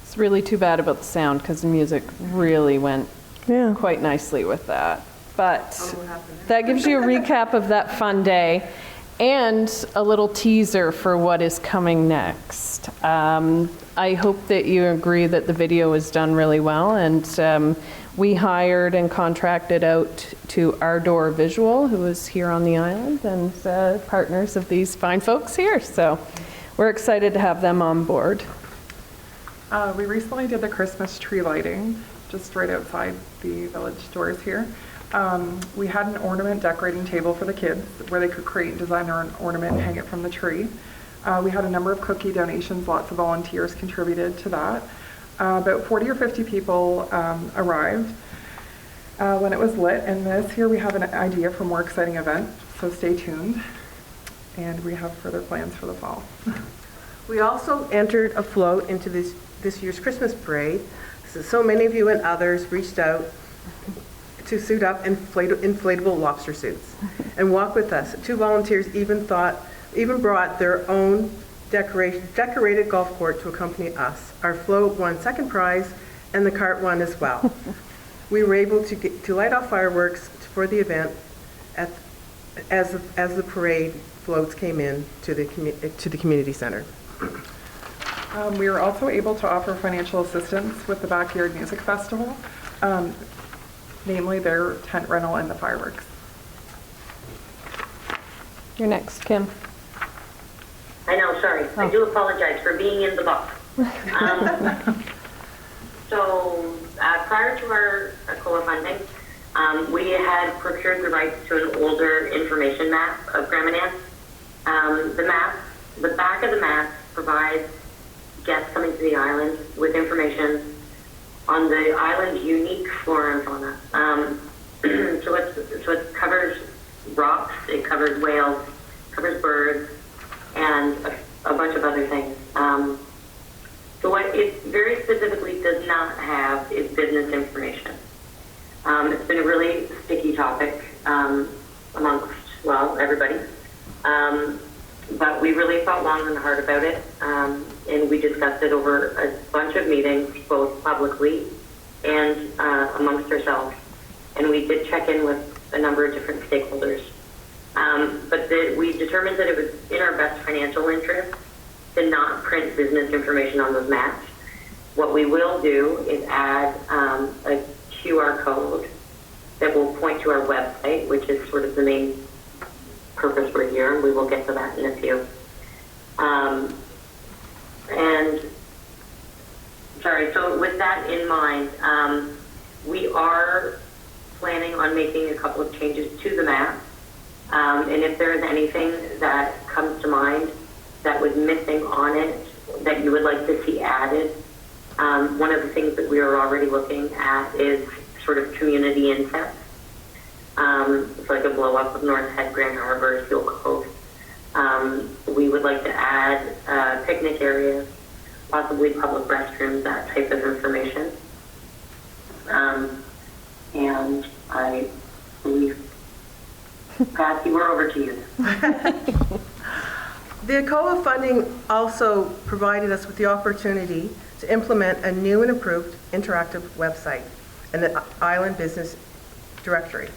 It's really too bad about the sound because the music really went quite nicely with that. But that gives you a recap of that fun day and a little teaser for what is coming next. I hope that you agree that the video was done really well, and we hired and contracted out to Ardor Visual, who is here on the island and partners of these fine folks here. So we're excited to have them on board. We recently did the Christmas tree lighting just right outside the village doors here. We had an ornament decorating table for the kids where they could create and design their own ornament and hang it from the tree. We had a number of cookie donations, lots of volunteers contributed to that. About 40 or 50 people arrived when it was lit, and this year we have an idea for a more exciting event, so stay tuned, and we have further plans for the fall. We also entered a float into this year's Christmas parade. So many of you and others reached out to suit up in inflatable lobster suits and walk with us. 2 volunteers even brought their own decorated golf court to accompany us. Our float won 2nd prize and the cart won as well. We were able to light off fireworks for the event as the parade floats came in to the community center. We were also able to offer financial assistance with the Backyard Music Festival, namely their tent rental and the fireworks. You're next, Kim. I know, sorry. Oh. I do apologize for being in the box. So prior to our COA funding, we had procured the rights to an older information map of Grand Manan. The back of the map provides guests coming to the island with information on the island's unique flora and fauna. So it covers rocks, it covers whales, covers birds, and a bunch of other things. So what it very specifically does not have is business information. It's been a really sticky topic amongst, everybody. But we really thought long and hard about it, and we discussed it over a bunch of meetings, both publicly and amongst ourselves. And we did check in with a number of different stakeholders. We determined that it was in our best financial interest to not print business information on those maps. What we will do is add a QR code that will point to our website, which is sort of the main purpose we're here, and we will get to that in a few. So with that in mind, we are planning on making a couple of changes to the map. And if there is anything that comes to mind that was missing on it that you would like to see added, one of the things that we are already looking at is sort of community insets. It's like a blow up of North Head, Grand Harbor, Seal Cove. We would like to add picnic areas, possibly public restrooms, that type of information. And I believe, Patsy, we're over to you. The COA funding also provided us with the opportunity to implement a new and improved interactive website and the Island Business Directory.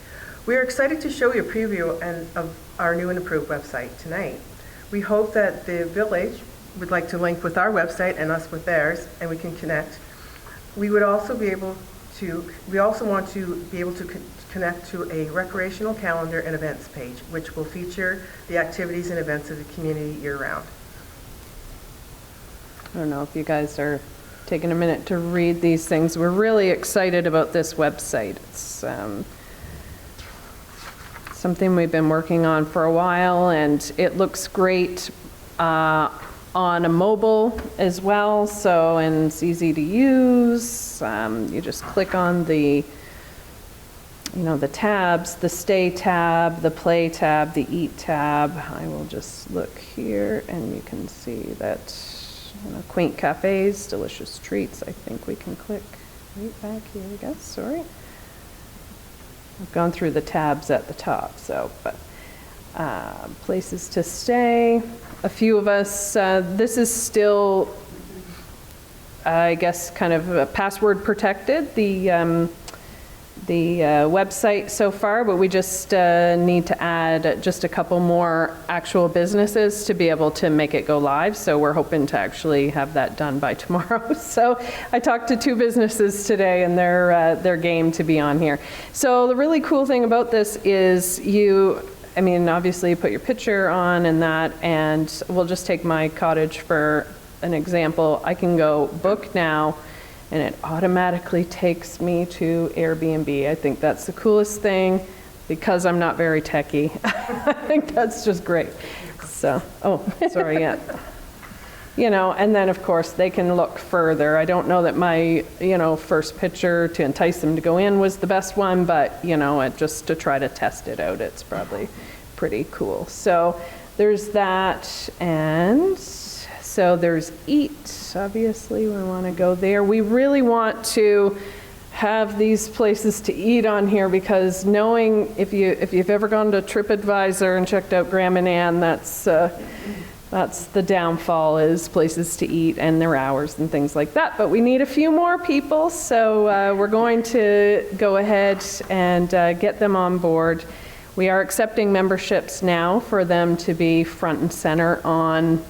We are excited to show you a preview of our new and improved website tonight. We hope that the village would like to link with our website and us with theirs, and we can connect. We also want to be able to connect to a recreational calendar and events page, which will feature the activities and events of the community year-round. I don't know if you guys are taking a minute to read these things. We're really excited about this website. It's something we've been working on for a while, and it looks great on a mobile as well, and it's easy to use. You just click on the tabs, the Stay tab, the Play tab, the Eat tab. I will just look here, and you can see that quaint cafes, delicious treats. I think we can click right back here, I guess. Sorry. I've gone through the tabs at the top, but places to stay. A few of us, this is still, I guess, kind of password protected, the website so far, but we just need to add just a couple more actual businesses to be able to make it go live. So we're hoping to actually have that done by tomorrow. So I talked to 2 businesses today, and they're game to be on here. So the really cool thing about this is obviously you put your picture on and we'll just take my cottage for an example. I can go book now, and it automatically takes me to Airbnb. I think that's the coolest thing because I'm not very techie. I think that's just great. So, and then of course they can look further. I don't know that my, first picture to entice them to go in was the best one, but, just to try to test it out, it's probably pretty cool. So there's that, and so there's Eat. Obviously, we want to go there. We really want to have these places to eat on here because knowing if you've ever gone to TripAdvisor and checked out Graham and Ann, that's the downfall, is places to eat and their hours and things like that. But we need a few more people, so we're going to go ahead and get them on board. We are accepting memberships now for them to be front and center on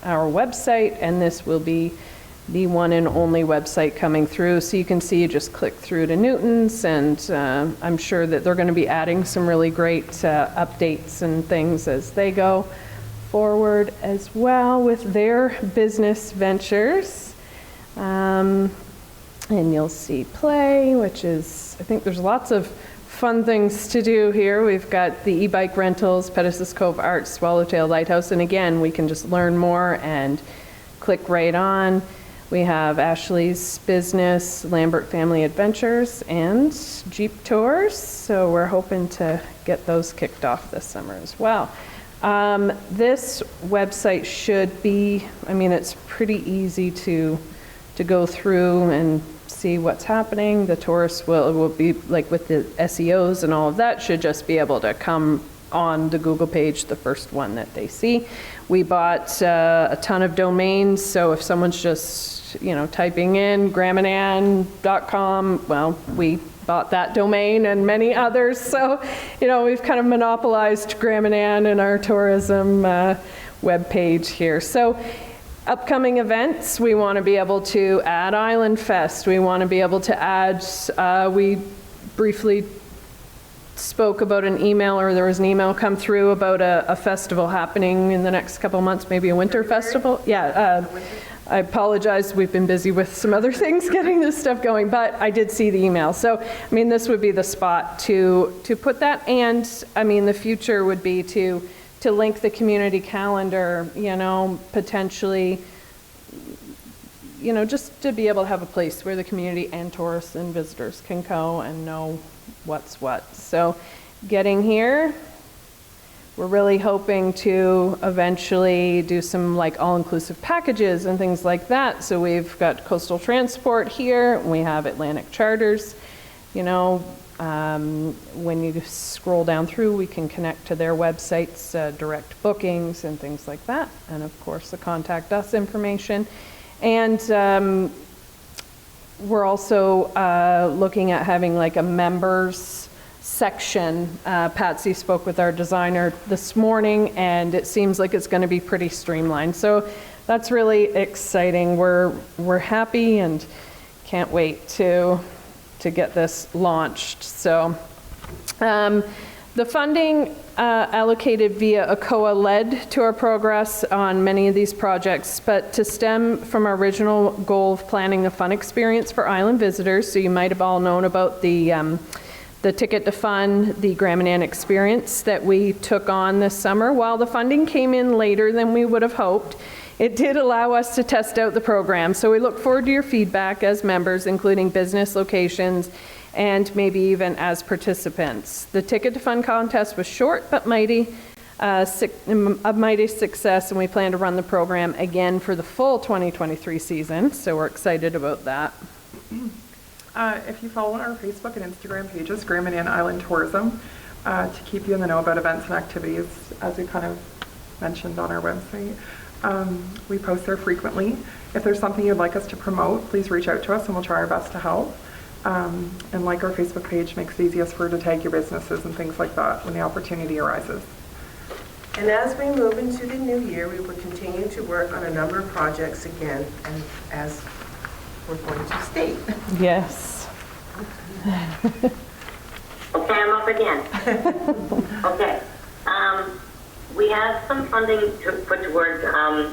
our website, and this will be the one and only website coming through. So you can see, you just click through to Newton's, and I'm sure that they're going to be adding some really great updates and things as they go forward as well with their business ventures. And you'll see Play, which is, I think there's lots of fun things to do here. We've got the e-bike rentals, Pettis Cove Arts, Swallowtail Lighthouse, and again, we can just learn more and click right on. We have Ashley's Business, Lambert Family Adventures, and Jeep Tours, so we're hoping to get those kicked off this summer as well. This website should be, it's pretty easy to go through and see what's happening. The tourists will be, like with the SEOs and all of that, should just be able to come on the Google page, the first one that they see. We bought a ton of domains, so if someone's just typing in gramanan.com, well, we bought that domain and many others. So, we've kind of monopolized Gramanan and our tourism webpage here. So, upcoming events, we want to be able to add Island Fest. We want to be able to add, we briefly spoke about an email, or there was an email come through about a festival happening in the next couple months, maybe a winter festival. Yeah, I apologize, we've been busy with some other things getting this stuff going, but I did see the email. So, this would be the spot to put that, and, the future would be to link the community calendar, potentially, just to be able to have a place where the community and tourists and visitors can go and know what's what. So, getting here, we're really hoping to eventually do some all-inclusive packages and things like that. So we've got coastal transport here, we have Atlantic Charters. When you scroll down through, we can connect to their websites, direct bookings and things like that. And of course, the contact us information. And we're also looking at having a members section. Patsy spoke with our designer this morning, and it seems like it's going to be pretty streamlined. So that's really exciting. We're happy and can't wait to get this launched. So the funding allocated via ACOA led to our progress on many of these projects, but to stem from our original goal of planning the fun experience for island visitors, so you might have all known about the Ticket to Fun, the Gramanan experience that we took on this summer. While the funding came in later than we would have hoped, it did allow us to test out the program. So we look forward to your feedback as members, including business locations, and maybe even as participants. The Ticket to Fun contest was short but mighty, a mighty success, and we plan to run the program again for the full 2023 season, so we're excited about that. If you follow our Facebook and Instagram pages, Gramanan Island Tourism, to keep you in the know about events and activities, as we kind of mentioned on our website. We post there frequently. If there's something you'd like us to promote, please reach out to us and we'll try our best to help. And our Facebook page makes it easiest for you to tag your businesses and things like that when the opportunity arises. And as we move into the new year, we will continue to work on a number of projects again, and as we're going to state. Yes. Okay, I'm up again. Okay. We have some funding to put towards the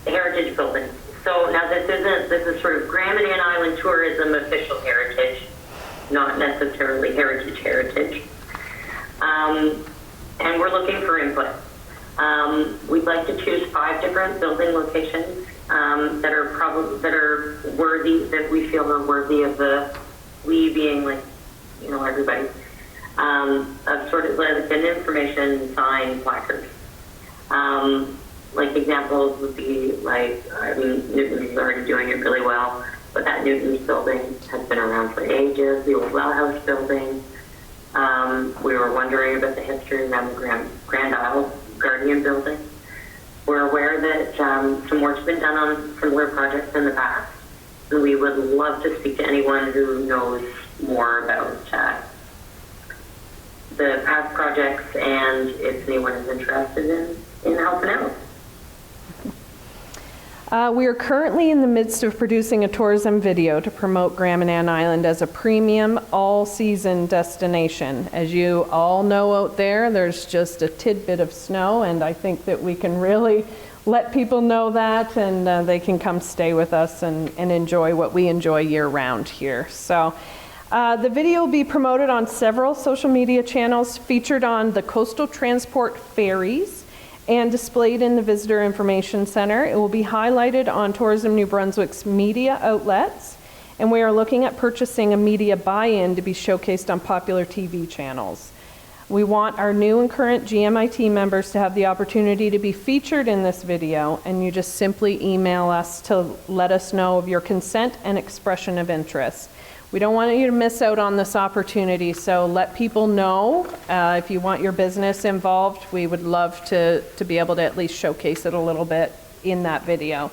heritage building. So now this is sort of Gramanan Island tourism official heritage, not necessarily heritage. And we're looking for input. We'd like to choose 5 different building locations that are worthy, that we feel are worthy of we being everybody, of sort of an information sign placard. Examples would be Newton's is already doing it really well, but that Newton's building has been around for ages, the old Well House building. We were wondering about the history around the Grand Isle Guardian building. We're aware that some work's been done on similar projects in the past, and we would love to speak to anyone who knows more about the past projects and if anyone is interested in helping out. We are currently in the midst of producing a tourism video to promote Gramanan Island as a premium all-season destination. As you all know out there, there's just a tidbit of snow, and I think that we can really let people know that, and they can come stay with us and enjoy what we enjoy year-round here. So the video will be promoted on several social media channels, featured on the coastal transport ferries, and displayed in the Visitor Information Center. It will be highlighted on Tourism New Brunswick's media outlets, and we are looking at purchasing a media buy-in to be showcased on popular TV channels. We want our new and current GMIT members to have the opportunity to be featured in this video, and you just simply email us to let us know of your consent and expression of interest. We don't want you to miss out on this opportunity, so let people know. If you want your business involved, we would love to be able to at least showcase it a little bit in that video.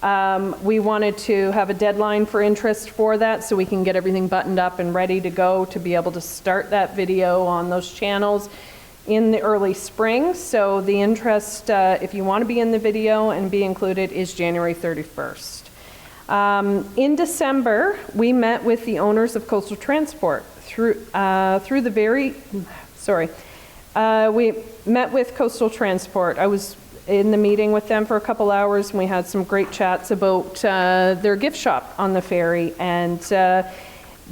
We wanted to have a deadline for interest for that so we can get everything buttoned up and ready to go to be able to start that video on those channels in the early spring. So the interest, if you want to be in the video and be included, is January 31st. In December, we met with the owners of Coastal Transport we met with Coastal Transport. I was in the meeting with them for a couple hours, and we had some great chats about their gift shop on the ferry, and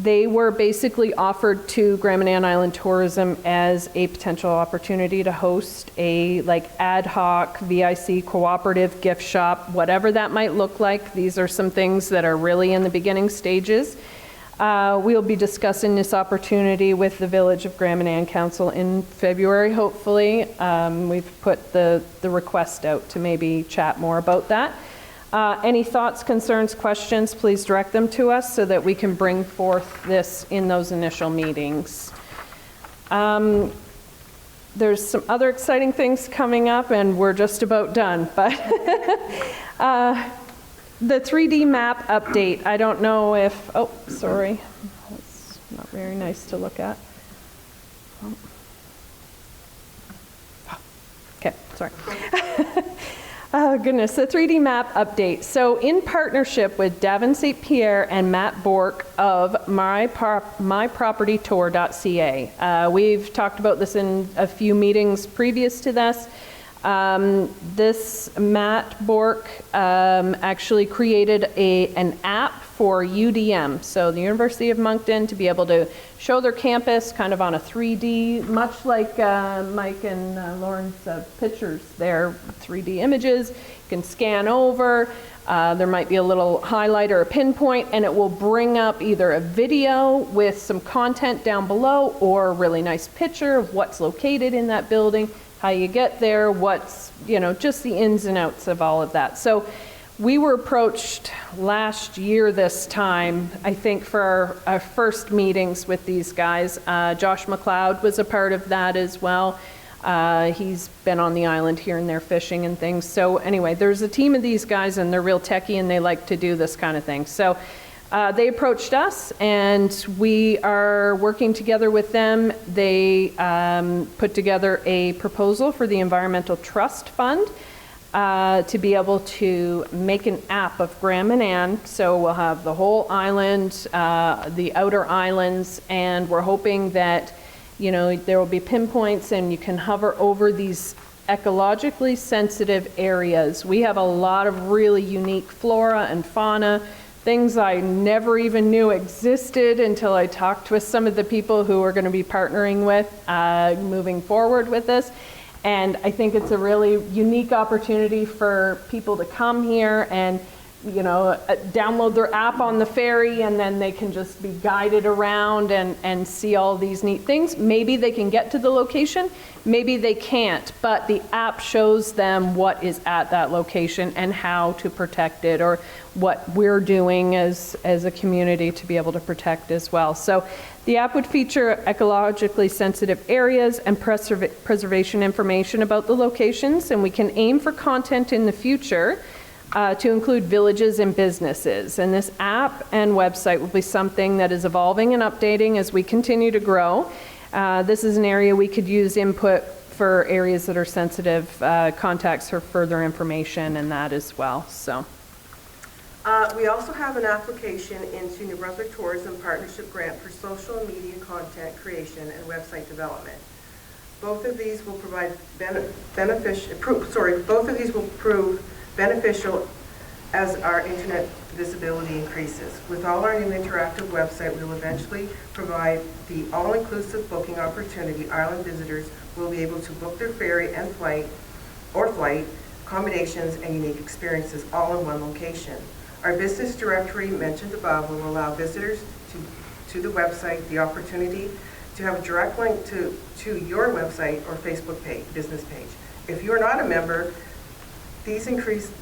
they were basically offered to Grand Manan Island Tourism as a potential opportunity to host a ad hoc VIC cooperative gift shop, whatever that might look like. These are some things that are really in the beginning stages. We'll be discussing this opportunity with the Village of Grand Manan Council in February, hopefully. We've put the request out to maybe chat more about that. Any thoughts, concerns, questions, please direct them to us so that we can bring forth this in those initial meetings. There's some other exciting things coming up, and we're just about done, but the 3D map update, I don't know if, oh, sorry, that's not very nice to look at. Okay, sorry. Oh, goodness, the 3D map update. So in partnership with Davin St. Pierre and Matt Bork of mypropertytour.ca. We've talked about this in a few meetings previous to this. This Matt Bork actually created an app for UDM, so the University of Moncton, to be able to show their campus kind of on a 3D, much like Mike and Lauren's pictures. They're 3D images. You can scan over. There might be a little highlight or a pinpoint, and it will bring up either a video with some content down below or a really nice picture of what's located in that building, how you get there, what's, just the ins and outs of all of that. So we were approached last year this time, I think, for our first meetings with these guys. Josh McLeod was a part of that as well. He's been on the island here and there fishing and things. So anyway, there's a team of these guys, and they're real techie, and they like to do this kind of thing. So they approached us, and we are working together with them. They put together a proposal for the Environmental Trust Fund to be able to make an app of Grand Manan. So we'll have the whole island, the outer islands, and we're hoping that there will be pinpoints, and you can hover over these ecologically sensitive areas. We have a lot of really unique flora and fauna, things I never even knew existed until I talked with some of the people who are going to be partnering with moving forward with this. And I think it's a really unique opportunity for people to come here and download their app on the ferry, and then they can just be guided around and see all these neat things. Maybe they can get to the location, maybe they can't, but the app shows them what is at that location and how to protect it, or what we're doing as a community to be able to protect as well. So the app would feature ecologically sensitive areas and preservation information about the locations, and we can aim for content in the future to include villages and businesses. And this app and website will be something that is evolving and updating as we continue to grow. This is an area we could use input for areas that are sensitive, contacts for further information and that as well. So. We also have an application into New Brunswick Tourism Partnership Grant for social media content creation and website development. Both of these will provide prove beneficial as our internet visibility increases. With all our new interactive website, we will eventually provide the all-inclusive booking opportunity. Island visitors will be able to book their ferry and flight, accommodations, and unique experiences all in one location. Our business directory mentioned above will allow visitors to the website the opportunity to have a direct link to your website or Facebook page, business page. If you are not a member, this increased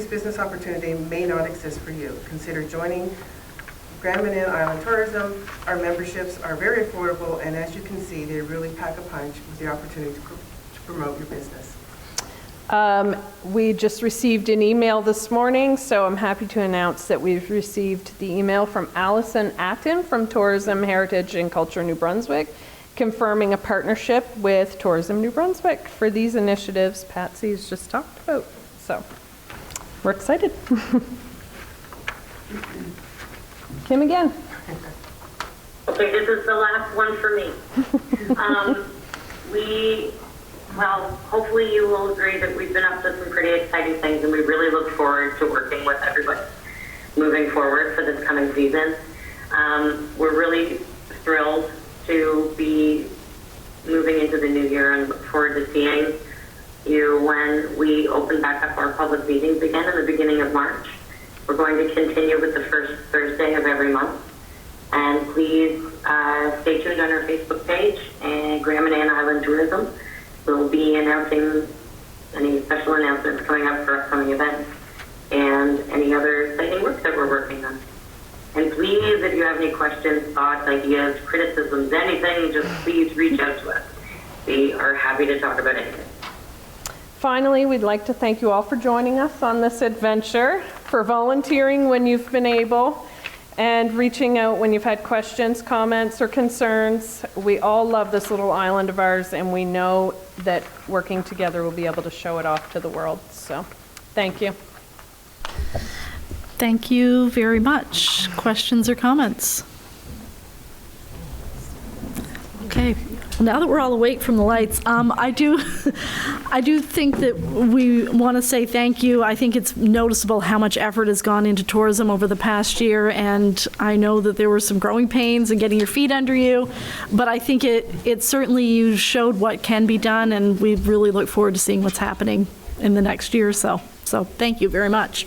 business opportunity may not exist for you. Consider joining Grand Manan Island Tourism. Our memberships are very affordable, and as you can see, they really pack a punch with the opportunity to promote your business. We just received an email this morning, so I'm happy to announce that we've received the email from Allison Acton from Tourism, Heritage and Culture New Brunswick, confirming a partnership with Tourism New Brunswick for these initiatives Patsy's just talked about. So we're excited. Kim again. Okay, this is the last one for me. Hopefully you will agree that we've been up to some pretty exciting things, and we really look forward to working with everybody moving forward for this coming season. We're really thrilled to be moving into the new year and look forward to seeing you when we open back up our public meetings again in the beginning of March. We're going to continue with the first Thursday of every month. And please stay tuned on our Facebook page, and Grand Manan Island Tourism will be announcing any special announcements coming up for upcoming events and any other exciting work that we're working on. And please, if you have any questions, thoughts, ideas, criticisms, anything, just please reach out to us. We are happy to talk about anything. Finally, we'd like to thank you all for joining us on this adventure, for volunteering when you've been able, and reaching out when you've had questions, comments, or concerns. We all love this little island of ours, and we know that working together we'll be able to show it off to the world. So, thank you. Thank you very much. Questions or comments? Okay. Now that we're all awake from the lights, I do think that we want to say thank you. I think it's noticeable how much effort has gone into tourism over the past year, and I know that there were some growing pains in getting your feet under you, but I think it certainly, you showed what can be done, and we really look forward to seeing what's happening in the next year or so. So thank you very much.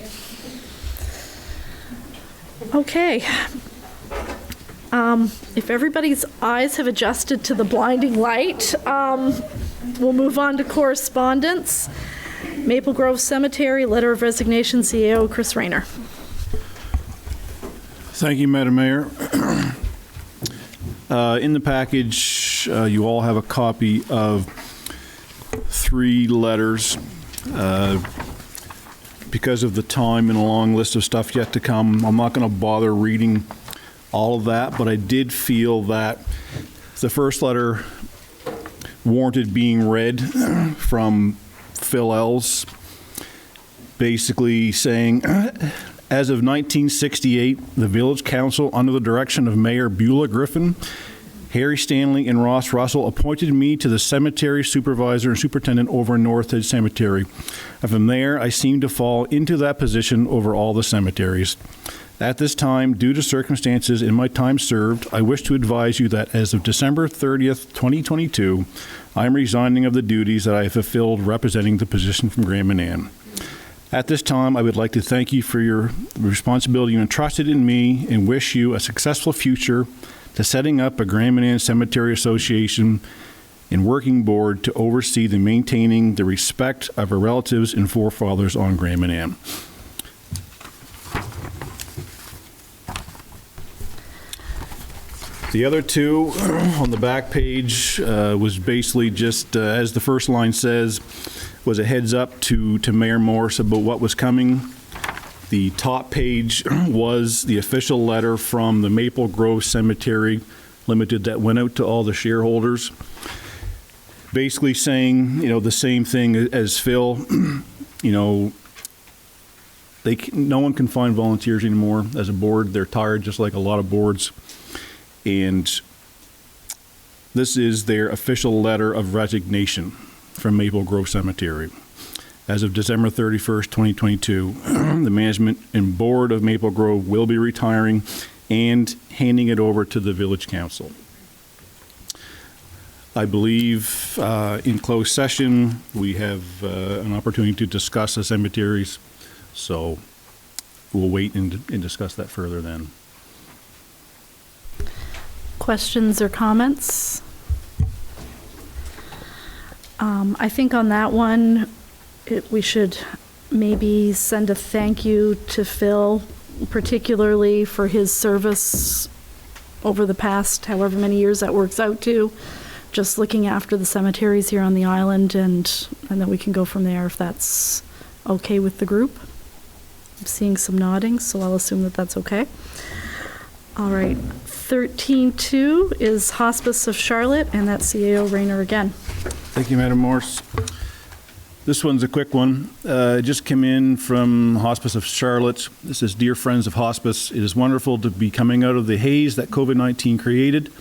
Okay. If everybody's eyes have adjusted to the blinding light, we'll move on to correspondence. Maple Grove Cemetery, letter of resignation, CAO Chris Rayner. Thank you, Madam Mayor. In the package, you all have a copy of 3 letters. Because of the time and a long list of stuff yet to come, I'm not going to bother reading all of that, but I did feel that the first letter warranted being read from Phil Ells, basically saying, as of 1968, the Village Council, under the direction of Mayor Beulah Griffin, Harry Stanley, and Ross Russell, appointed me to the cemetery supervisor and superintendent over North Edge Cemetery. And from there, I seemed to fall into that position over all the cemeteries. At this time, due to circumstances in my time served, I wish to advise you that as of December 30th, 2022, I am resigning of the duties that I have fulfilled representing the position from Grand Manan. At this time, I would like to thank you for your responsibility you entrusted in me and wish you a successful future to setting up a Grand Manan Cemetery Association and working board to oversee the maintaining the respect of our relatives and forefathers on Grand Manan. The other 2 on the back page was basically just, as the first line says, was a heads up to Mayor Morse about what was coming. The top page was the official letter from the Maple Grove Cemetery Limited that went out to all the shareholders, basically saying, the same thing as Phil. No one can find volunteers anymore as a board. They're tired, just like a lot of boards. And this is their official letter of resignation from Maple Grove Cemetery. As of December 31st, 2022, the management and board of Maple Grove will be retiring and handing it over to the Village Council. I believe in closed session, we have an opportunity to discuss the cemeteries, so we'll wait and discuss that further then. Questions or comments? I think on that one, we should maybe send a thank you to Phil, particularly for his service over the past however many years that works out to just looking after the cemeteries here on the island, and then we can go from there if that's okay with the group. I'm seeing some nodding, so I'll assume that that's okay. All right, 13.2 is Hospice of Charlotte, and that's CAO Rayner again. Thank you, Madam Morse. This one's a quick one. It just came in from Hospice of Charlotte. This is, "Dear friends of hospice, it is wonderful to be coming out of the haze that COVID-19 created,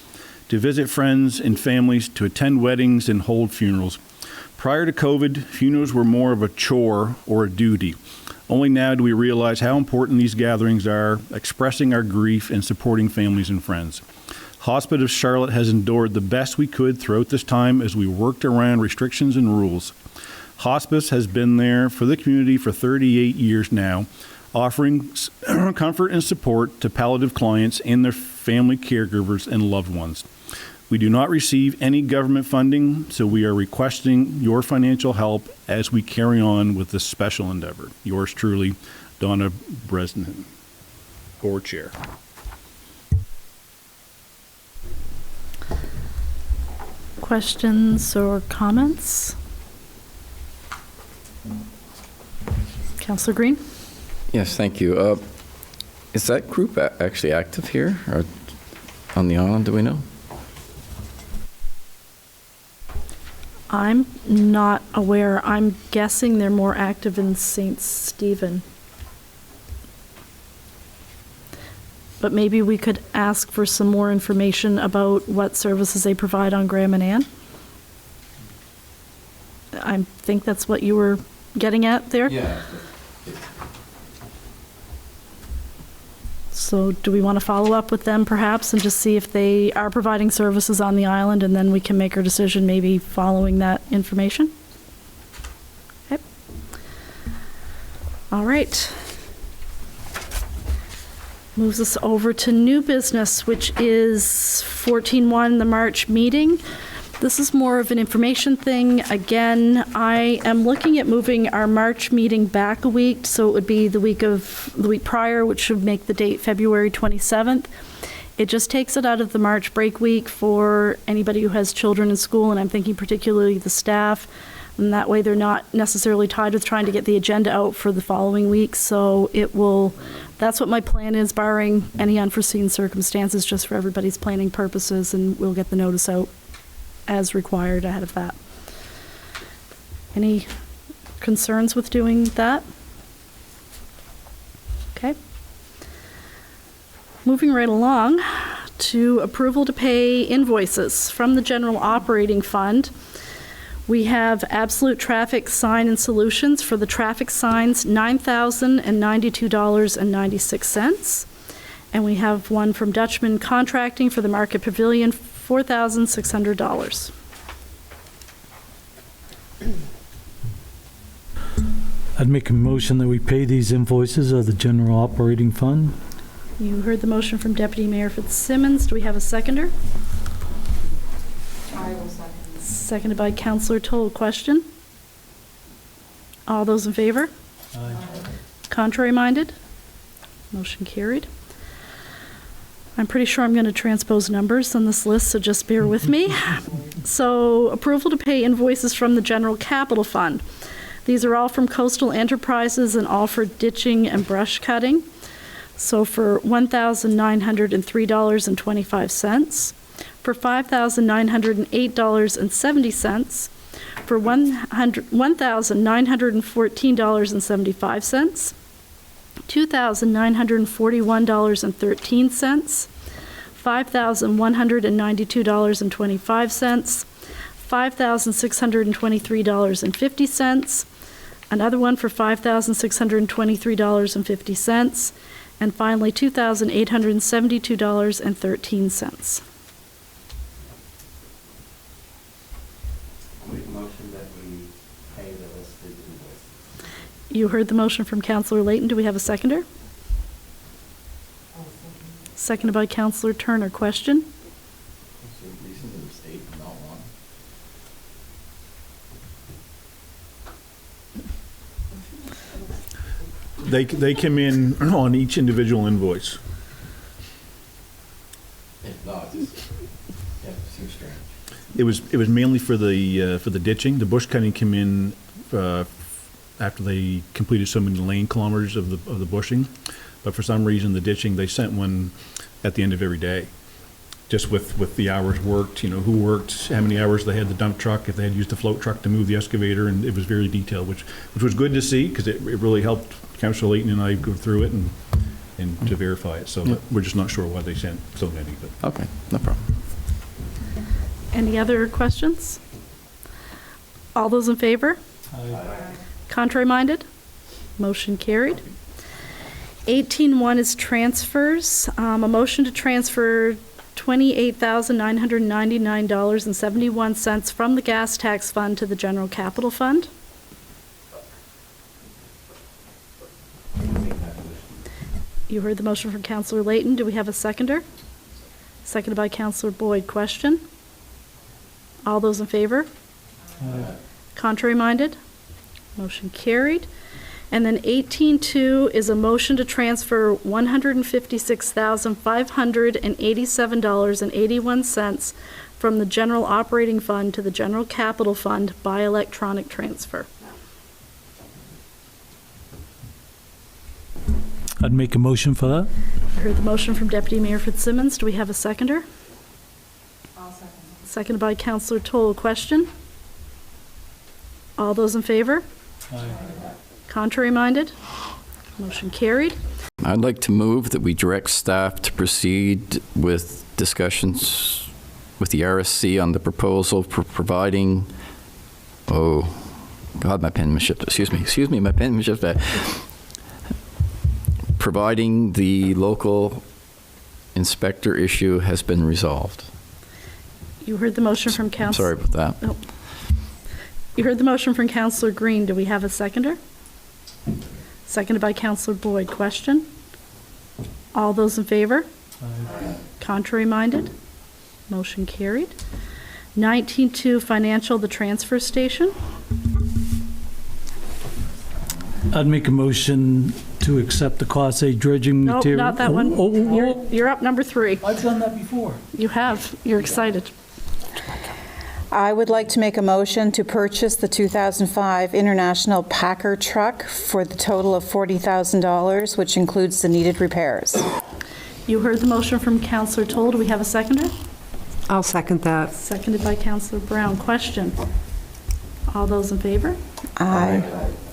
to visit friends and families, to attend weddings and hold funerals. Prior to COVID, funerals were more of a chore or a duty. Only now do we realize how important these gatherings are, expressing our grief and supporting families and friends. Hospice of Charlotte has endured the best we could throughout this time as we worked around restrictions and rules. Hospice has been there for the community for 38 years now, offering comfort and support to palliative clients and their family caregivers and loved ones. We do not receive any government funding, so we are requesting your financial help as we carry on with this special endeavor. Yours truly, Donna Bresnan, Board Chair." Questions or comments? Councillor Green? Yes, thank you. Is that group actually active here or on the island, do we know? I'm not aware. I'm guessing they're more active in St. Stephen. But maybe we could ask for some more information about what services they provide on Graham and Ann. I think that's what you were getting at there? Yeah. So do we want to follow up with them perhaps and just see if they are providing services on the island, and then we can make our decision maybe following that information? Okay. All right. Moves us over to new business, which is 14.1, the March meeting. This is more of an information thing. Again, I am looking at moving our March meeting back a week, so it would be the week prior, which would make the date February 27th. It just takes it out of the March break week for anybody who has children in school, and I'm thinking particularly the staff, and that way they're not necessarily tied with trying to get the agenda out for the following week. So that's what my plan is, barring any unforeseen circumstances, just for everybody's planning purposes, and we'll get the notice out as required ahead of that. Any concerns with doing that? Okay. Moving right along to approval to pay invoices from the general operating fund. We have Absolute Traffic Sign and Solutions for the traffic signs, $9,092.96. And we have one from Dutchman Contracting for the Market Pavilion, $4,600. I'd make a motion that we pay these invoices of the general operating fund. You heard the motion from Deputy Mayor Fitzsimmons. Do we have a seconder? I will second. Seconded by Councillor Toll. Question? All those in favor? Aye. Contrary minded? Motion carried. I'm pretty sure I'm going to transpose numbers on this list, so just bear with me. So, approval to pay invoices from the General Capital Fund. These are all from Coastal Enterprises and all for ditching and brush cutting. So for $1,903.25, for $5,908.70, for $1,914.75, $2,941.13, $5,192.25, $5,623.50, another one for $5,623.50, and finally $2,872.13. Make a motion that we pay the listed invoices. You heard the motion from Councillor Layton. Do we have a seconder? Seconded by Councillor Turner. Question? What's the reason to state not one? They come in on each individual invoice. No, it just, yeah, it seems strange. It was mainly for the ditching. The bush cutting came in after they completed so many lane kilometers of the bushing. But for some reason, the ditching, they sent one at the end of every day, just with the hours worked, who worked, how many hours they had the dump truck, if they had used the float truck to move the excavator, and it was very detailed, which was good to see, because it really helped Councillor Layton and I go through it and to verify it. So we're just not sure why they sent so many. But. Okay, no problem. Any other questions? All those in favor? Contrary minded? Motion carried. 18.1 is transfers. A motion to transfer $28,999.71 from the gas tax fund to the general capital fund. You heard the motion from Councillor Layton. Do we have a seconder? Seconded by Councillor Boyd. Question? All those in favor? Contrary minded? Motion carried. And then 18.2 is a motion to transfer $156,587.81 from the general operating fund to the general capital fund by electronic transfer. I'd make a motion for that. I heard the motion from Deputy Mayor Fitzsimmons. Do we have a seconder? I'll second. Seconded by Councillor Toll. Question? All those in favor? Contrary minded? Motion carried. I'd like to move that we direct staff to proceed with discussions with the RSC on the proposal for providing, oh, God, my penmanship, excuse me, my penmanship, providing the local inspector issue has been resolved. You heard the motion from Councillor. Sorry about that. Oh. You heard the motion from Councillor Green. Do we have a seconder? Seconded by Councillor Boyd. Question? All those in favor? Contrary minded? Motion carried. 19.2 financial, the transfer station. I'd make a motion to accept the Class A dredging Nope, material. not that one. You're up number 3. I've done that before. You have. You're excited. I would like to make a motion to purchase the 2005 International Packer truck for the total of $40,000, which includes the needed repairs. You heard the motion from Councillor Toll. Do we have a seconder? I'll second that. Seconded by Councillor Brown. Question? All those in favor? Aye.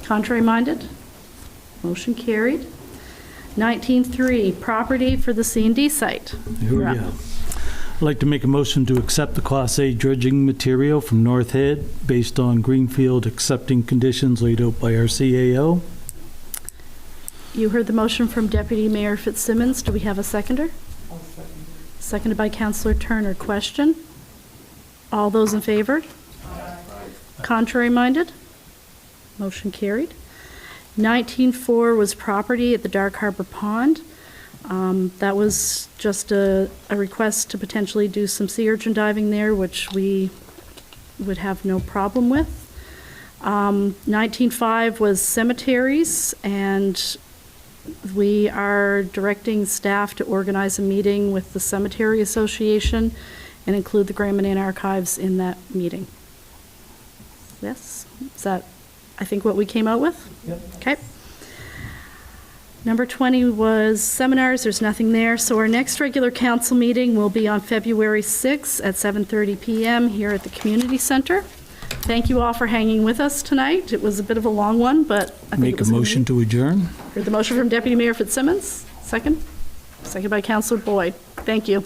Contrary minded? Motion carried. 19.3 property for the C&D site. You're up. I'd like to make a motion to accept the Class A dredging material from North Head based on Greenfield accepting conditions laid out by our CAO. You heard the motion from Deputy Mayor Fitzsimmons. Do we have a seconder? Seconded by Councillor Turner. Question? All those in favor? Contrary minded? Motion carried. 19.4 was property at the Dark Harbor Pond. That was just a request to potentially do some sea urchin diving there, which we would have no problem with. 19.5 was cemeteries, and we are directing staff to organize a meeting with the Cemetery Association and include the Grand Manan Archives in that meeting. Yes? Is that, I think, what we came out with? Yep. Okay. Number 20 was seminars. There's nothing there. So our next regular council meeting will be on February 6th at 7:30 p.m. here at the Community Center. Thank you all for hanging with us tonight. It was a bit of a long one, but I think Make it was a motion to adjourn. Heard the motion from Deputy Mayor Fitzsimmons. Second? Second by Councillor Boyd. Thank you.